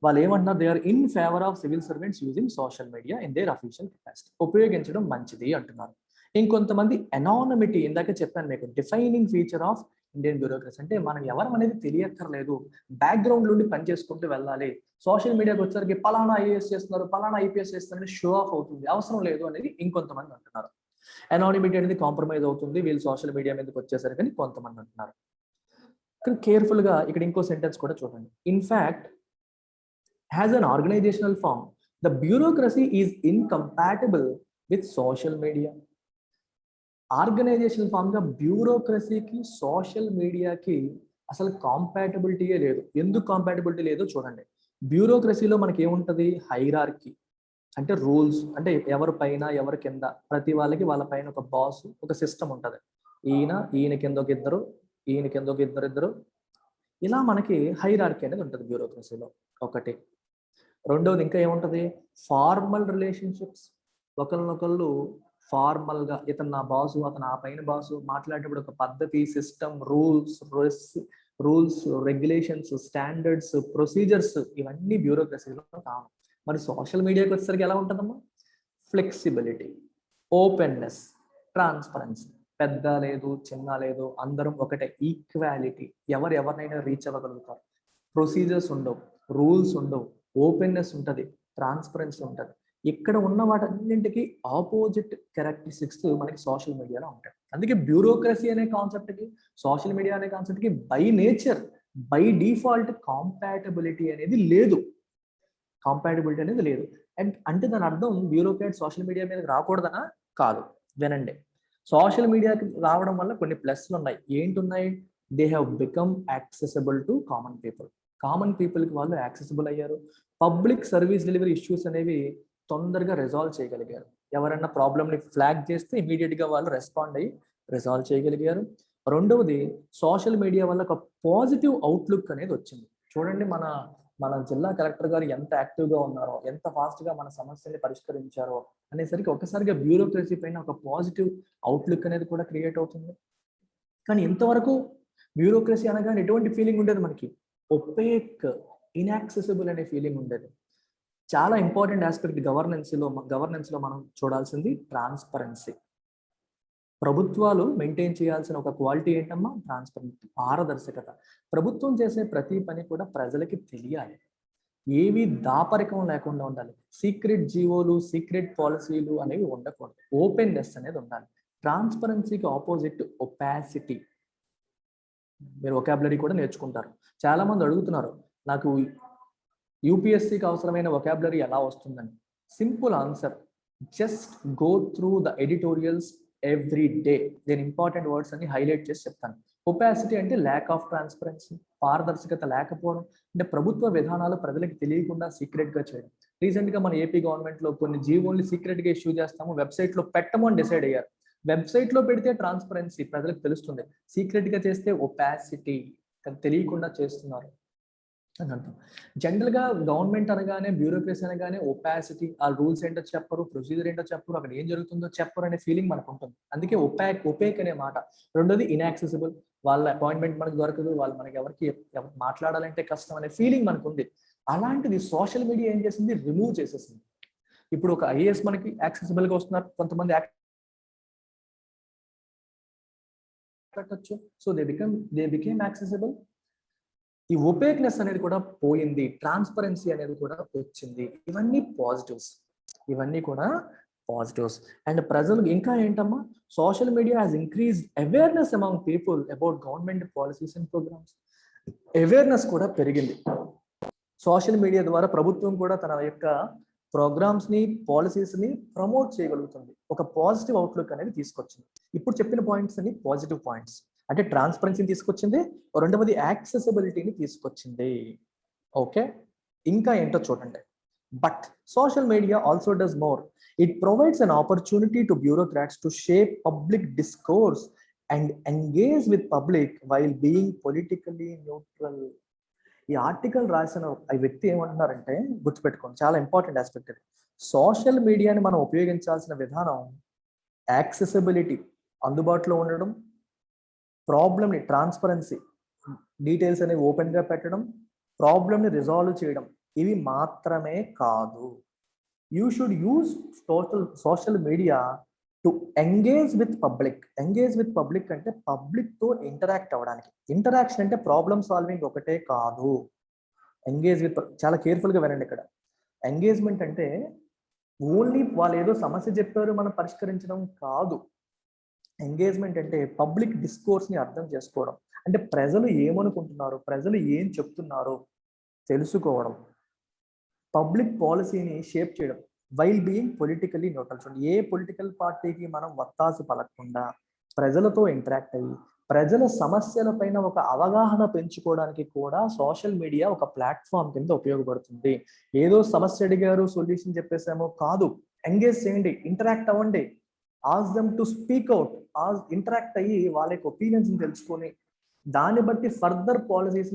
వాళ్ళు ఏమంటున్నారు, they are in favour of civil servants using social media in their official capacity. ఉపయోగించడం మంచిది అంటున్నారు. ఇంకొంతమంది అనానిమిటీ, ఇందాక చెప్పాను మీకు, defining feature of Indian bureaucracy. అంటే మనం ఎవరం అనేది తెలియక్కర్లేదు, బ్యాక్గ్రౌండ్ నుండి పని చేసుకుంటూ వెళ్ళాలి. సోషల్ మీడియాకి వచ్చేసరికి పలానా ఐఏఎస్ చేస్తున్నారు, పలానా ఐపీఎస్ చేస్తున్నారు, షో ఆఫ్ అవుతుంది, అవసరం లేదు అనేది ఇంకొంతమంది అంటున్నారు. అనానిమిటీ అనేది కాంప్రమైజ్ అవుతుంది వీళ్ళు సోషల్ మీడియా మీదకి వచ్చేసరికి అని కొంతమంది అంటున్నారు. కేర్ఫుల్ గా ఇక్కడ ఇంకో సెంటెన్స్ కూడా చూడండి. In fact as an organizational form the bureaucracy is incompatible with social media. Organizational form గా బ్యూరోక్రసీకి సోషల్ మీడియాకి అసలు కాంపాటబిలిటీయే లేదు. ఎందుకు కాంపాటబిలిటీ లేదో చూడండి. బ్యూరోక్రసీలో మనకి ఏముంటది, హైరార్కీ అంటే రూల్స్, అంటే ఎవరి పైన ఎవరి కింద, ప్రతి వాళ్ళకి వాళ్ళ పైన ఒక బాస్, ఒక సిస్టమ్ ఉంటుంది. ఈయన కింద ఒక ఇద్దరు, ఈయన కింద ఒక ఇద్దరు, ఇలా మనకి హైరార్కీ అనేది ఉంటుంది బ్యూరోక్రసీలో. ఒకటి. రెండవది ఇంకా ఏముంటది, ఫార్మల్ రిలేషన్షిప్స్. ఒకరినొకళ్ళు ఫార్మల్ గా, ఇతను నా బాసు, అతను ఆ పైన బాసు, మాట్లాడేటప్పుడు ఒక పద్ధతి, system, rules, regulations, standards, procedures, ఇవన్నీ బ్యూరోక్రసీలో కావాలి. మరి సోషల్ మీడియాకి వచ్చేసరికి ఎలా ఉంటుందమ్మా, ఫ్లెక్సిబిలిటీ, ఓపెన్నెస్, ట్రాన్స్పరెన్సీ. పెద్ద లేదు చిన్న లేదు, అందరం ఒకటే, ఈక్వాలిటీ, ఎవరినైనా రీచ్ అవ్వగలుగుతారు. ప్రొసీజర్స్ ఉండవు, రూల్స్ ఉండవు, ఓపెన్నెస్ ఉంటుంది, ట్రాన్స్పరెన్సీ ఉంటుంది. ఇక్కడ ఉన్న వాటన్నింటికి ఆపోజిట్ క్యారెక్టరిస్టిక్స్ మనకి సోషల్ మీడియాలో ఉంటాయి. అందుకే బ్యూరోక్రసీ అనే కాన్సెప్ట్కి, సోషల్ మీడియా అనే కాన్సెప్ట్కి by nature, by default compatibility అనేది లేదు. అండ్ అంటే దాని అర్థం బ్యూరోక్రాట్ సోషల్ మీడియా మీద రాకూడదనా? కాదు. వినండి, సోషల్ మీడియాకి రావడం వల్ల కొన్ని ప్లస్లు ఉన్నాయి. ఏంటున్నాయి? They have become accessible to common పీపుల్కి వాళ్ళు యాక్సెసిబుల్ అయ్యారు. పబ్లిక్ సర్వీస్ డెలివరీ ఇష్యూస్ అనేవి తొందరగా రిజాల్వ్ చేయగలిగారు. ఎవరైనా ప్రాబ్లమ్ని ఫ్లాగ్ చేస్తే ఇమీడియట్గా వాళ్ళు రెస్పాండ్ అయ్యి రిజాల్వ్ చేయగలిగారు. రెండవది, సోషల్ మీడియా వల్ల ఒక పాజిటివ్ అవుట్లుక్ అనేది వచ్చింది. చూడండి, మన జిల్లా కలెక్టర్ గారు ఎంత యాక్టివ్గా ఉన్నారో, ఎంత ఫాస్ట్గా మన సమస్యని పరిష్కరించారో అనేసరికి ఒకసారిగా బ్యూరోక్రసీ పైన ఒక పాజిటివ్ అవుట్లుక్ అనేది కూడా క్రియేట్ అవుతుంది. కానీ ఇంతవరకు బ్యూరోక్రసీ అనగానే ఎటువంటి ఫీలింగ్ ఉండేది మనకి, ఒపేక్, ఇన్యాక్సెసిబుల్ అనే ఫీలింగ్ ఉండేది. చాలా ఇంపార్టెంట్ ఆస్పెక్ట్ గవర్నెన్స్లో మనం చూడాల్సింది ట్రాన్స్పరెన్సీ. ప్రభుత్వాలు మెయింటైన్ చేయాల్సిన ఒక క్వాలిటీ ఏంటమ్మా, ట్రాన్స్పరెన్సీ, పారదర్శకత. ప్రభుత్వం చేసే ప్రతి పని కూడా ప్రజలకి తెలియాలి, ఏవి దాపరికం లేకుండా ఉండాలి. సీక్రెట్ జీవోలు, సీక్రెట్ పాలసీలు అనేవి ఉండకూడదు. ఓపెన్నెస్ అనేది ఉండాలి. ట్రాన్స్పరెన్సీకి ఆపోజిట్ ఒపాసిటీ. మీరు వొకాబులరీ కూడా నేర్చుకుంటారు. చాలా మంది అడుగుతున్నారు, నాకు యూపీఎస్సీకి అవసరమైన వొకాబులరీ ఎలా వస్తుందని. Simple answer, just go through the editorials every day. నేను ఇంపార్టెంట్ వర్డ్స్ అన్ని హైలైట్ చేసి చెప్తాను. ఒపాసిటీ అంటే ల్యాక్ ఆఫ్ ట్రాన్స్పరెన్సీ, పారదర్శకత లేకపోవడం, అంటే ప్రభుత్వ విధానాలు ప్రజలకు తెలియకుండా సీక్రెట్గా చేయడం. రీసెంట్గా మన ఏపీ గవర్నమెంట్లో కొన్ని జీవోల్ని సీక్రెట్గా ఇష్యూ చేస్తాము, వెబ్సైట్లో పెట్టము అని డిసైడ్ అయ్యారు. వెబ్సైట్లో పెడితే ట్రాన్స్పరెన్సీ, ప్రజలకు తెలుస్తుంది. సీక్రెట్గా చేస్తే ఒపాసిటీ, తెలియకుండా చేస్తున్నారు. అని అంటాం. జనరల్గా గవర్నమెంట్ అనగానే, బ్యూరోక్రసీ అనగానే ఒపాసిటీ, ఆ రూల్స్ ఏంటో చెప్పరు, ప్రొసీజర్ ఏంటో చెప్పరు, అక్కడ ఏం జరుగుతుందో చెప్పరు అనే ఫీలింగ్ మనకు ఉంటుంది. అందుకే ఒపేక్ అనే మాట. రెండోది ఇన్యాక్సెసిబుల్, వాళ్ళ అపాయింట్మెంట్ మనకు దొరకదు, వాళ్ళు మనకి ఎవరికి మాట్లాడాలంటే కష్టం అనే ఫీలింగ్ మనకు ఉంది. అలాంటిది సోషల్ మీడియా ఏం చేసింది, రిమూవ్ చేసేసింది. ఇప్పుడు ఒక ఐఏఎస్ మనకి యాక్సెసిబుల్ గా వస్తున్నారు, కొంతమంది పెట్టచ్చు. So they became accessible. ఈ ఒపేక్నెస్ అనేది కూడా పోయింది, ట్రాన్స్పరెన్సీ అనేది కూడా వచ్చింది. ఇవన్నీ పాజిటివ్స్, ఇవన్నీ కూడా పాజిటివ్స్. అండ్ ప్రజలు ఇంకా ఏంటమ్మా, social media has increased awareness among people about government policies and programs. Awareness కూడా పెరిగింది. సోషల్ మీడియా ద్వారా ప్రభుత్వం కూడా తన యొక్క ప్రోగ్రామ్స్ ని, పాలసీస్ ని ప్రమోట్ చేయగలుగుతుంది. ఒక పాజిటివ్ అవుట్లుక్ అనేది తీసుకొచ్చింది. ఇప్పుడు చెప్పిన పాయింట్స్ అన్ని పాజిటివ్ పాయింట్స్. అంటే ట్రాన్స్పరెన్సీని తీసుకొచ్చింది, రెండవది యాక్సెసిబిలిటీని తీసుకొచ్చింది. ఓకే, ఇంకా ఏంటో చూడండి. But social media also does more. It provides an opportunity to bureaucrats to shape public discourse and engage with public while being politically neutral. ఈ ఆర్టికల్ రాసిన ఆ వ్యక్తి ఏమంటున్నారంటే, గుర్తుపెట్టుకోండి, చాలా ఇంపార్టెంట్ ఆస్పెక్ట్ ఇది. సోషల్ మీడియాని మనం ఉపయోగించాల్సిన విధానం యాక్సెసిబిలిటీ, అందుబాటులో ఉండడం, ప్రాబ్లమ్ని ట్రాన్స్పరెన్సీ, డీటెయిల్స్ అనేవి ఓపెన్గా పెట్టడం, ప్రాబ్లమ్ని రిజాల్వ్ చేయడం, ఇవి మాత్రమే కాదు. You should use social media to engage with public. Engage with public అంటే పబ్లిక్తో ఇంటరాక్ట్ అవ్వడానికి. ఇంటరాక్షన్ అంటే ప్రాబ్లమ్ సాల్వింగ్ ఒకటే కాదు. ఎంగేజ్ విత్, చాలా కేర్ఫుల్గా వినండి ఇక్కడ. ఎంగేజ్మెంట్ అంటే ఓన్లీ వాళ్ళు ఏదో సమస్య చెప్పారు మనం పరిష్కరించడం కాదు. ఎంగేజ్మెంట్ అంటే పబ్లిక్ డిస్కోర్స్ని అర్థం చేసుకోవడం, అంటే ప్రజలు ఏమనుకుంటున్నారు, ప్రజలు ఏం చెప్తున్నారు తెలుసుకోవడం, పబ్లిక్ పాలసీని షేప్ చేయడం, వైల్ బీయింగ్ పొలిటికల్లీ న్యూట్రల్. చూడండి, ఏ పొలిటికల్ పార్టీకి మనం వత్తాసు పలకకుండా ప్రజలతో ఇంటరాక్ట్ అయ్యి ప్రజల సమస్యల పైన ఒక అవగాహన పెంచుకోవడానికి కూడా సోషల్ మీడియా ఒక ప్లాట్ఫామ్ కింద ఉపయోగపడుతుంది. ఏదో సమస్య అడిగారు సొల్యూషన్ చెప్పేసామో కాదు. ఎంగేజ్ చేయండి, ఇంటరాక్ట్ అవ్వండి, ask them to speak out, interact అయ్యి వాళ్ళ యొక్క ఒపీనియన్స్ తెలుసుకొని దాన్ని బట్టి ఫర్దర్ పాలసీస్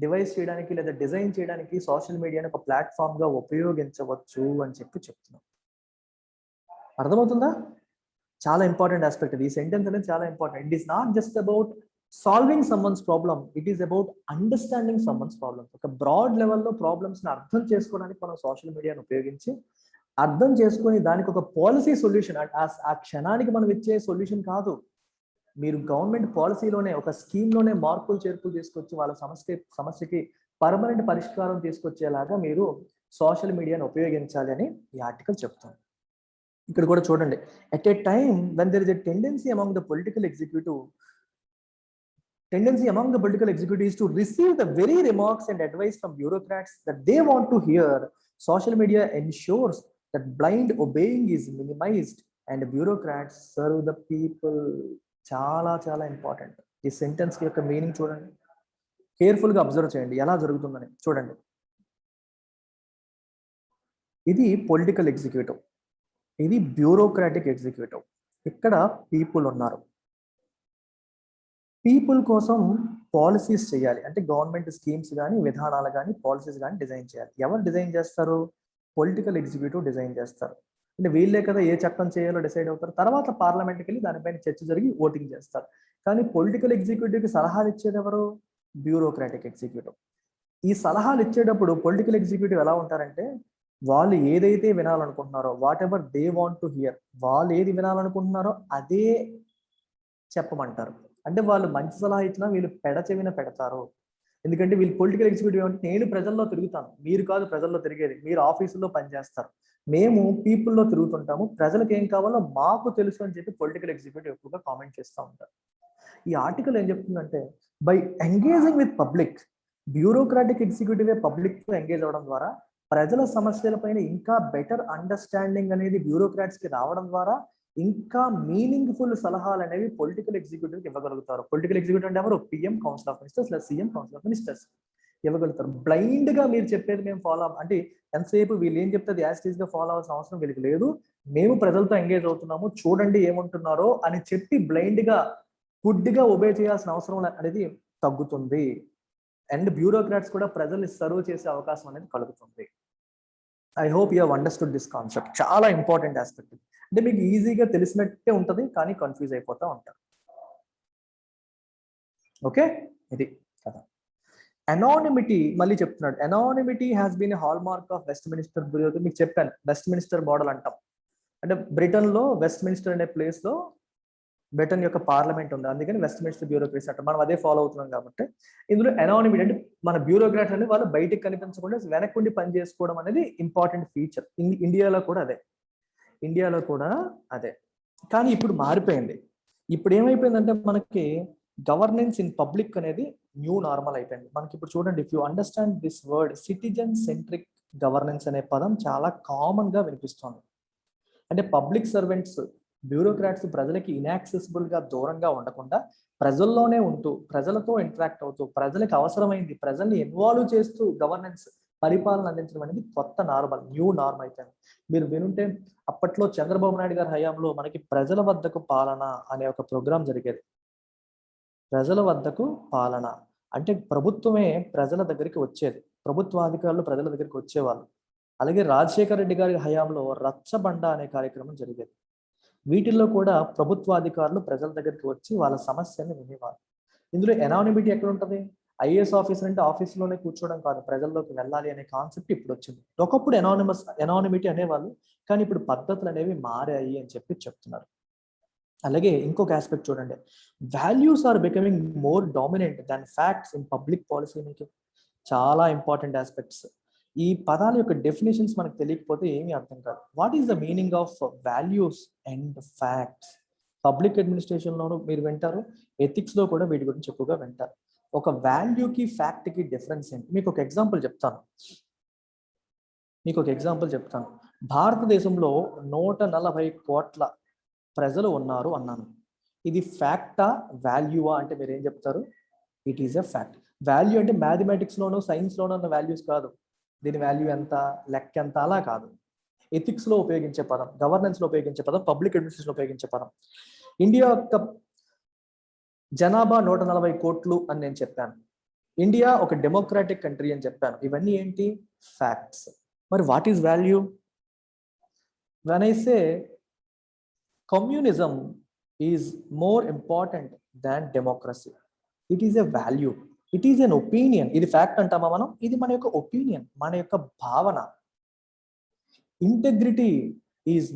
డివైస్ చేయడానికి లేదా డిజైన్ చేయడానికి సోషల్ మీడియాని ఒక ప్లాట్ఫామ్ గా ఉపయోగించవచ్చు అని చెప్తున్నాం. అర్థమవుతుందా? చాలా ఇంపార్టెంట్ ఆస్పెక్ట్ ఇది. ఈ సెంటెన్స్ అనేది చాలా important. It is not just about solving someone's problem, it is about understanding someone's problem. ఒక బ్రాడ్ లెవెల్లో ప్రాబ్లమ్స్ ని అర్థం చేసుకోవడానికి మనం సోషల్ మీడియాను ఉపయోగించి అర్థం చేసుకొని దానికి ఒక పాలసీ సొల్యూషన్, ఆ క్షణానికి మనం ఇచ్చే సొల్యూషన్ కాదు. మీరు గవర్నమెంట్ పాలసీలోనే, ఒక స్కీమ్లోనే మార్పులు చేర్పులు తీసుకొచ్చి వాళ్ళ సమస్యకి పర్మనెంట్ పరిష్కారం తీసుకొచ్చేలాగా మీరు సోషల్ మీడియాను ఉపయోగించాలి అని ఈ ఆర్టికల్ చెప్తుంది. ఇక్కడ కూడా చూడండి, at a time when there is a tendency among the political executive is to receive the very remarks and advice from bureaucrats that they want to hear. Social media ensures that blind obeying is minimized and bureaucrats serve the people. చాలా చాలా important. ఈ sentence యొక్క meaning చూడండి, కేర్ఫుల్గా observe చేయండి ఎలా జరుగుతుందని. చూడండి, ఇది పొలిటికల్ ఎగ్జిక్యూటివ్, ఇది బ్యూరోక్రాటిక్ ఎగ్జిక్యూటివ్. ఇక్కడ పీపుల్ ఉన్నారు, పీపుల్ కోసం పాలసీస్ చేయాలి, అంటే గవర్నమెంట్ స్కీమ్స్ కానీ విధానాలు కానీ పాలసీస్ కానీ డిజైన్ చేయాలి. ఎవరు డిజైన్ చేస్తారు? పొలిటికల్ ఎగ్జిక్యూటివ్ డిజైన్ చేస్తారు. అంటే వీళ్ళే కదా ఏ చట్టం చేయాలో డిసైడ్ అవుతారు, తర్వాత పార్లమెంట్కి వెళ్ళి దానిపైన చర్చ జరిగి ఓటింగ్ చేస్తారు. కానీ పొలిటికల్ ఎగ్జిక్యూటివ్కి సలహాలు ఇచ్చేది ఎవరు? Bureaucratic executive. ఈ సలహాలు ఇచ్చేటప్పుడు పొలిటికల్ ఎగ్జిక్యూటివ్ ఎలా ఉంటారంటే, వాళ్ళు ఏదైతే వినాలనుకుంటున్నారో, whatever they want to hear, వాళ్ళు ఏది వినాలనుకుంటున్నారో అదే చెప్పమంటారు. అంటే వాళ్ళు మంచి సలహా ఇచ్చినా వీళ్ళు పెడచెవిన పెడతారు. ఎందుకంటే వీళ్ళు పొలిటికల్ ఎగ్జిక్యూటివ్ అంటే, నేను ప్రజల్లో తిరుగుతాను, మీరు కాదు ప్రజల్లో తిరిగేది, మీరు ఆఫీసుల్లో పనిచేస్తారు, మేము పీపుల్లో తిరుగుతుంటాము, ప్రజలకు ఏం కావాలో మాకు తెలుసు అని చెప్పి పొలిటికల్ ఎగ్జిక్యూటివ్ ఎక్కువగా కామెంట్ చేస్తూ ఉంటారు. ఈ ఆర్టికల్ ఏం చెప్తుందంటే, by engaging with public, bureaucratic ఎగ్జిక్యూటివే పబ్లిక్తో ఎంగేజ్ అవ్వడం ద్వారా ప్రజల సమస్యలపైన ఇంకా బెటర్ అండర్స్టాండింగ్ అనేది బ్యూరోక్రాట్స్కి రావడం ద్వారా ఇంకా మీనింగ్ఫుల్ సలహాలు అనేవి పొలిటికల్ ఎగ్జిక్యూటివ్కి ఇవ్వగలుగుతారు. పొలిటికల్ ఎగ్జిక్యూటివ్ అంటే ఎవరు? పిఎం, కౌన్సిల్ ఆఫ్ మినిస్టర్స్ లేదా సీఎం, కౌన్సిల్ ఆఫ్ మినిస్టర్స్ ఇవ్వగలుగుతారు. బ్లైండ్ గా మీరు చెప్పేది మేము ఫాలో అంటే ఎంతసేపు వీళ్ళు ఏం చెప్తే యాజ్ టీజ్ గా ఫాలో అవ్వాల్సిన అవసరం వీళ్ళకి లేదు. మేము ప్రజలతో ఎంగేజ్ అవుతున్నాము, చూడండి ఏమంటున్నారో అని చెప్పి బ్లైండ్ గా గుడ్డిగా ఒబే చేయాల్సిన అవసరం అనేది తగ్గుతుంది. అండ్ బ్యూరోక్రాట్స్ కూడా ప్రజల్ని సర్వ్ చేసే అవకాశం అనేది కలుగుతుంది. I hope you have understood this concept. చాలా ఇంపార్టెంట్ ఆస్పెక్ట్. అంటే మీకు ఈజీగా తెలిసినట్టే ఉంటుంది, కానీ కన్ఫ్యూజ్ అయిపోతూ ఉంటారు. ఓకే, ఇది కదా. అనానిమిటీ మళ్ళీ చెప్తున్నాడు. Anonymity has been a hallmark of Westminster bureaucracy. మీకు చెప్పాను, వెస్ట్ మినిస్టర్ మోడల్ అంటాం. అంటే బ్రిటన్ లో వెస్ట్ మినిస్టర్ అనే ప్లేస్ లో బ్రిటన్ యొక్క పార్లమెంట్ ఉంది, అందుకని వెస్ట్ మినిస్టర్ బ్యూరోక్రసీ అంటాం. మనం అదే ఫాలో అవుతున్నాం కాబట్టి ఇందులో అనానిమిటీ అంటే మన బ్యూరోక్రాట్ అనేది వాళ్ళు బయటికి కనిపించకుండా వెనక్కుండి పని చేసుకోవడం అనేది ఇంపార్టెంట్ ఫీచర్. ఇండియాలో కూడా అదే. కానీ ఇప్పుడు మారిపోయింది. ఇప్పుడు ఏమైపోయిందంటే మనకి గవర్నెన్స్ ఇన్ పబ్లిక్ అనేది న్యూ నార్మల్ అయిపోయింది. మనకి ఇప్పుడు చూడండి, if you understand this word citizen centric governance అనే పదం చాలా కామన్ గా వినిపిస్తుంది. అంటే పబ్లిక్ సర్వెంట్స్, బ్యూరోక్రాట్స్ ప్రజలకి ఇన్యాక్సెసిబుల్ గా దూరంగా ఉండకుండా ప్రజల్లోనే ఉంటూ, ప్రజలతో ఇంటరాక్ట్ అవుతూ, ప్రజలకు అవసరమైంది ప్రజల్ని ఇన్వాల్వ్ చేస్తూ గవర్నెన్స్ పరిపాలన అందించడం అనేది కొత్త నార్మల్, న్యూ నార్మ్ అయిపోయింది. మీరు వినుంటే అప్పట్లో చంద్రబాబు నాయుడు గారి హయాంలో మనకి ప్రజల వద్దకు పాలన అనే ఒక ప్రోగ్రాం జరిగేది. ప్రజల వద్దకు పాలన అంటే ప్రభుత్వమే ప్రజల దగ్గరికి వచ్చేది, ప్రభుత్వాధికారులు ప్రజల దగ్గరికి వచ్చేవాళ్ళు. అలాగే రాజశేఖర రెడ్డి గారి హయాంలో రచ్చబండ అనే కార్యక్రమం జరిగేది. వీటిల్లో కూడా ప్రభుత్వాధికారులు ప్రజల దగ్గరికి వచ్చి వాళ్ళ సమస్యని వినేవారు. ఇందులో ఎనానిమిటీ ఎక్కడ ఉంటుంది? ఐఏఎస్ ఆఫీసర్ అంటే ఆఫీసులోనే కూర్చోవడం కాదు, ప్రజల్లోకి వెళ్ళాలి అనే కాన్సెప్ట్ ఇప్పుడు వచ్చింది. ఒకప్పుడు ఎనానిమిటీ అనేవాళ్ళు, కానీ ఇప్పుడు పద్ధతులు అనేవి మారాయి అని చెప్పి చెప్తున్నారు. అలాగే ఇంకొక ఆస్పెక్ట్ చూడండి, values are becoming more dominant than facts in public policy making. చాలా ఇంపార్టెంట్ ఆస్పెక్ట్స్. ఈ పదాల యొక్క డెఫినేషన్స్ మనకు తెలియకపోతే ఏమీ అర్థం కాదు. What is the meaning of values and facts? Public అడ్మినిస్ట్రేషన్లోనూ మీరు వింటారు, ఎథిక్స్లో కూడా వీటి గురించి ఎక్కువగా వింటారు. ఒక వాల్యూకి ఫ్యాక్ట్కి డిఫరెన్స్ ఏంటి? మీకు ఒక ఎగ్జాంపుల్ చెప్తాను. భారతదేశంలో 140 కోట్ల ప్రజలు ఉన్నారు అన్నాను. ఇది ఫ్యాక్టా వాల్యూవా అంటే మీరు ఏం చెప్తారు? It is a fact. Value అంటే మ్యాథమెటిక్స్లోనూ సైన్స్లోనూ ఉన్న వాల్యూస్ కాదు. దీని వాల్యూ ఎంత, లెక్క ఎంత, అలా కాదు. ఎథిక్స్లో ఉపయోగించే పదం, గవర్నెన్స్లో ఉపయోగించే పదం, పబ్లిక్ అడ్మినిస్ట్రేషన్లో ఉపయోగించే పదం. ఇండియా యొక్క జనాభా 140 కోట్లు అని నేను చెప్పాను. ఇండియా ఒక డెమోక్రాటిక్ కంట్రీ అని చెప్పాను. ఇవన్నీ ఏంటి? ఫ్యాక్ట్స్. మరి what is value? When I say communism is more important than democracy, it is a value, it is N opinion. ఇది ఫ్యాక్ట్ అంటామా మనం? ఇది మన యొక్క ఒపీనియన్, మన యొక్క భావన. Integrity is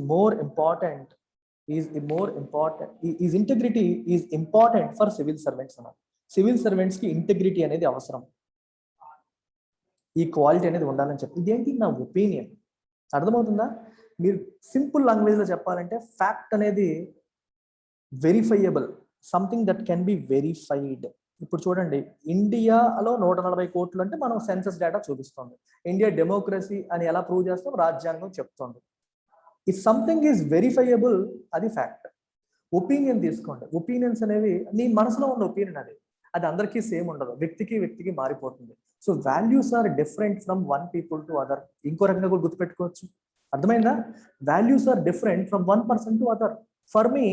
integrity is important for civil servants అన్నారు. సివిల్ సర్వెంట్స్ కి ఇంటెగ్రిటీ అనేది అవసరం, ఈ క్వాలిటీ అనేది ఉండాలని చెప్పి. ఇదేంటి? నా ఒపీనియన్. అర్థమవుతుందా? మీరు సింపుల్ లాంగ్వేజ్లో చెప్పాలంటే ఫ్యాక్ట్ అనేది verifiable, something that can be verified. ఇప్పుడు చూడండి, ఇండియాలో 140 కోట్లు అంటే మనం సెన్సస్ డేటా చూపిస్తుంది. ఇండియా డెమోక్రసీ అని ఎలా ప్రూవ్ చేస్తాం? రాజ్యాంగం చెప్తుంది. ఇఫ్ సంథింగ్ ఈజ్ వెరిఫైయబుల్, అది ఫ్యాక్ట్. ఒపీనియన్ తీసుకోండి. ఒపీనియన్స్ అనేవి నీ మనసులో ఉన్న ఒపీనియన్, అది అందరికీ సేమ్ ఉండదు, వ్యక్తికి మారిపోతుంది. So values are different from one people to other. ఇంకో రకంగా కూడా గుర్తుపెట్టుకోవచ్చు. అర్థమైందా? Values are different from one person to other. For me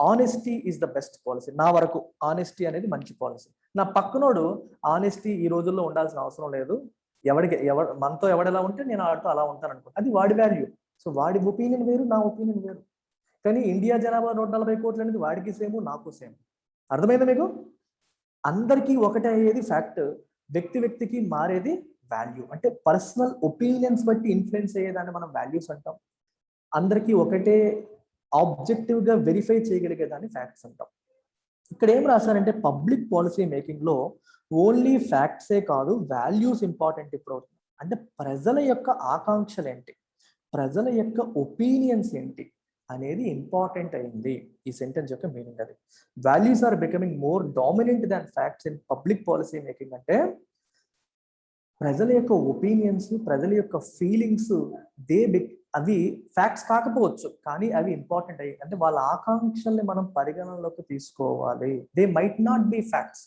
honesty is the best policy. నా వరకు ఆనెస్టీ అనేది మంచి పాలసీ. నా పక్కనోడు ఆనెస్టీ ఈ రోజుల్లో ఉండాల్సిన అవసరం లేదు, మనతో ఎవడెలా ఉంటే నేను ఆడితో అలా ఉంటాను అనుకో, అది వాడి వాల్యూ. సో వాడి ఒపీనియన్ వేరు, నా ఒపీనియన్ వేరు. కానీ ఇండియా జనాభా 140 కోట్లు అనేది వాడికి సేమ్, నాకు సేమ్. అర్థమైందా మీకు? అందరికీ ఒకటే అయ్యేది ఫ్యాక్ట్, వ్యక్తికి మారేది వాల్యూ. అంటే పర్సనల్ ఒపీనియన్స్ బట్టి ఇన్ఫ్లుయెన్స్ అయ్యేదాన్ని మనం వాల్యూస్ అంటాం. అందరికీ ఒకటే ఆబ్జెక్టివ్ గా వెరిఫై చేయగలిగేదాన్ని ఫ్యాక్ట్స్ అంటాం. ఇక్కడ ఏం రాశారంటే పబ్లిక్ పాలసీ మేకింగ్ లో ఓన్లీ ఫ్యాక్ట్సే కాదు, వాల్యూస్ ఇంపార్టెంట్ ఇప్పుడు అవుతుంది. అంటే ప్రజల యొక్క ఆకాంక్షలు ఏంటి, ప్రజల యొక్క ఒపీనియన్స్ ఏంటి అనేది ఇంపార్టెంట్ అయింది. ఈ సెంటెన్స్ యొక్క మీనింగ్ అది. Values are becoming more dominant than facts in public policy making అంటే ప్రజల యొక్క ఒపీనియన్స్, ప్రజల యొక్క ఫీలింగ్స్, అవి ఫ్యాక్ట్స్ కాకపోవచ్చు, కానీ అవి ఇంపార్టెంట్ అయ్యి, అంటే వాళ్ళ ఆకాంక్షల్ని మనం పరిగణనలోకి తీసుకోవాలి. They might not be facts,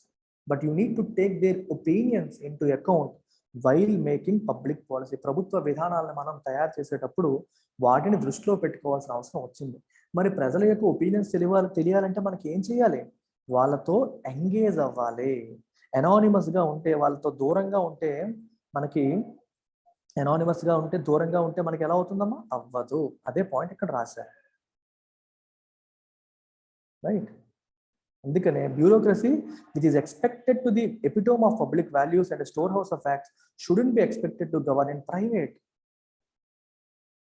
but you need to take their opinions in to account while making public policy. ప్రభుత్వ విధానాలను మనం తయారు చేసేటప్పుడు వాటిని దృష్టిలో పెట్టుకోవాల్సిన అవసరం వచ్చింది. మరి ప్రజల యొక్క ఒపీనియన్స్ తెలియాలంటే మనకి ఏం చేయాలి? వాళ్ళతో ఎంగేజ్ అవ్వాలి. ఎనానిమస్గా ఉంటే, వాళ్ళతో దూరంగా ఉంటే మనకి దూరంగా ఉంటే మనకి ఎలా అవుతుందమ్మా? అవ్వదు. అదే పాయింట్ ఇక్కడ రాశారు, రైట్? అందుకనే bureaucracy which is expected to the epitome of public values and store house of facts shouldn't be expected to govern in private.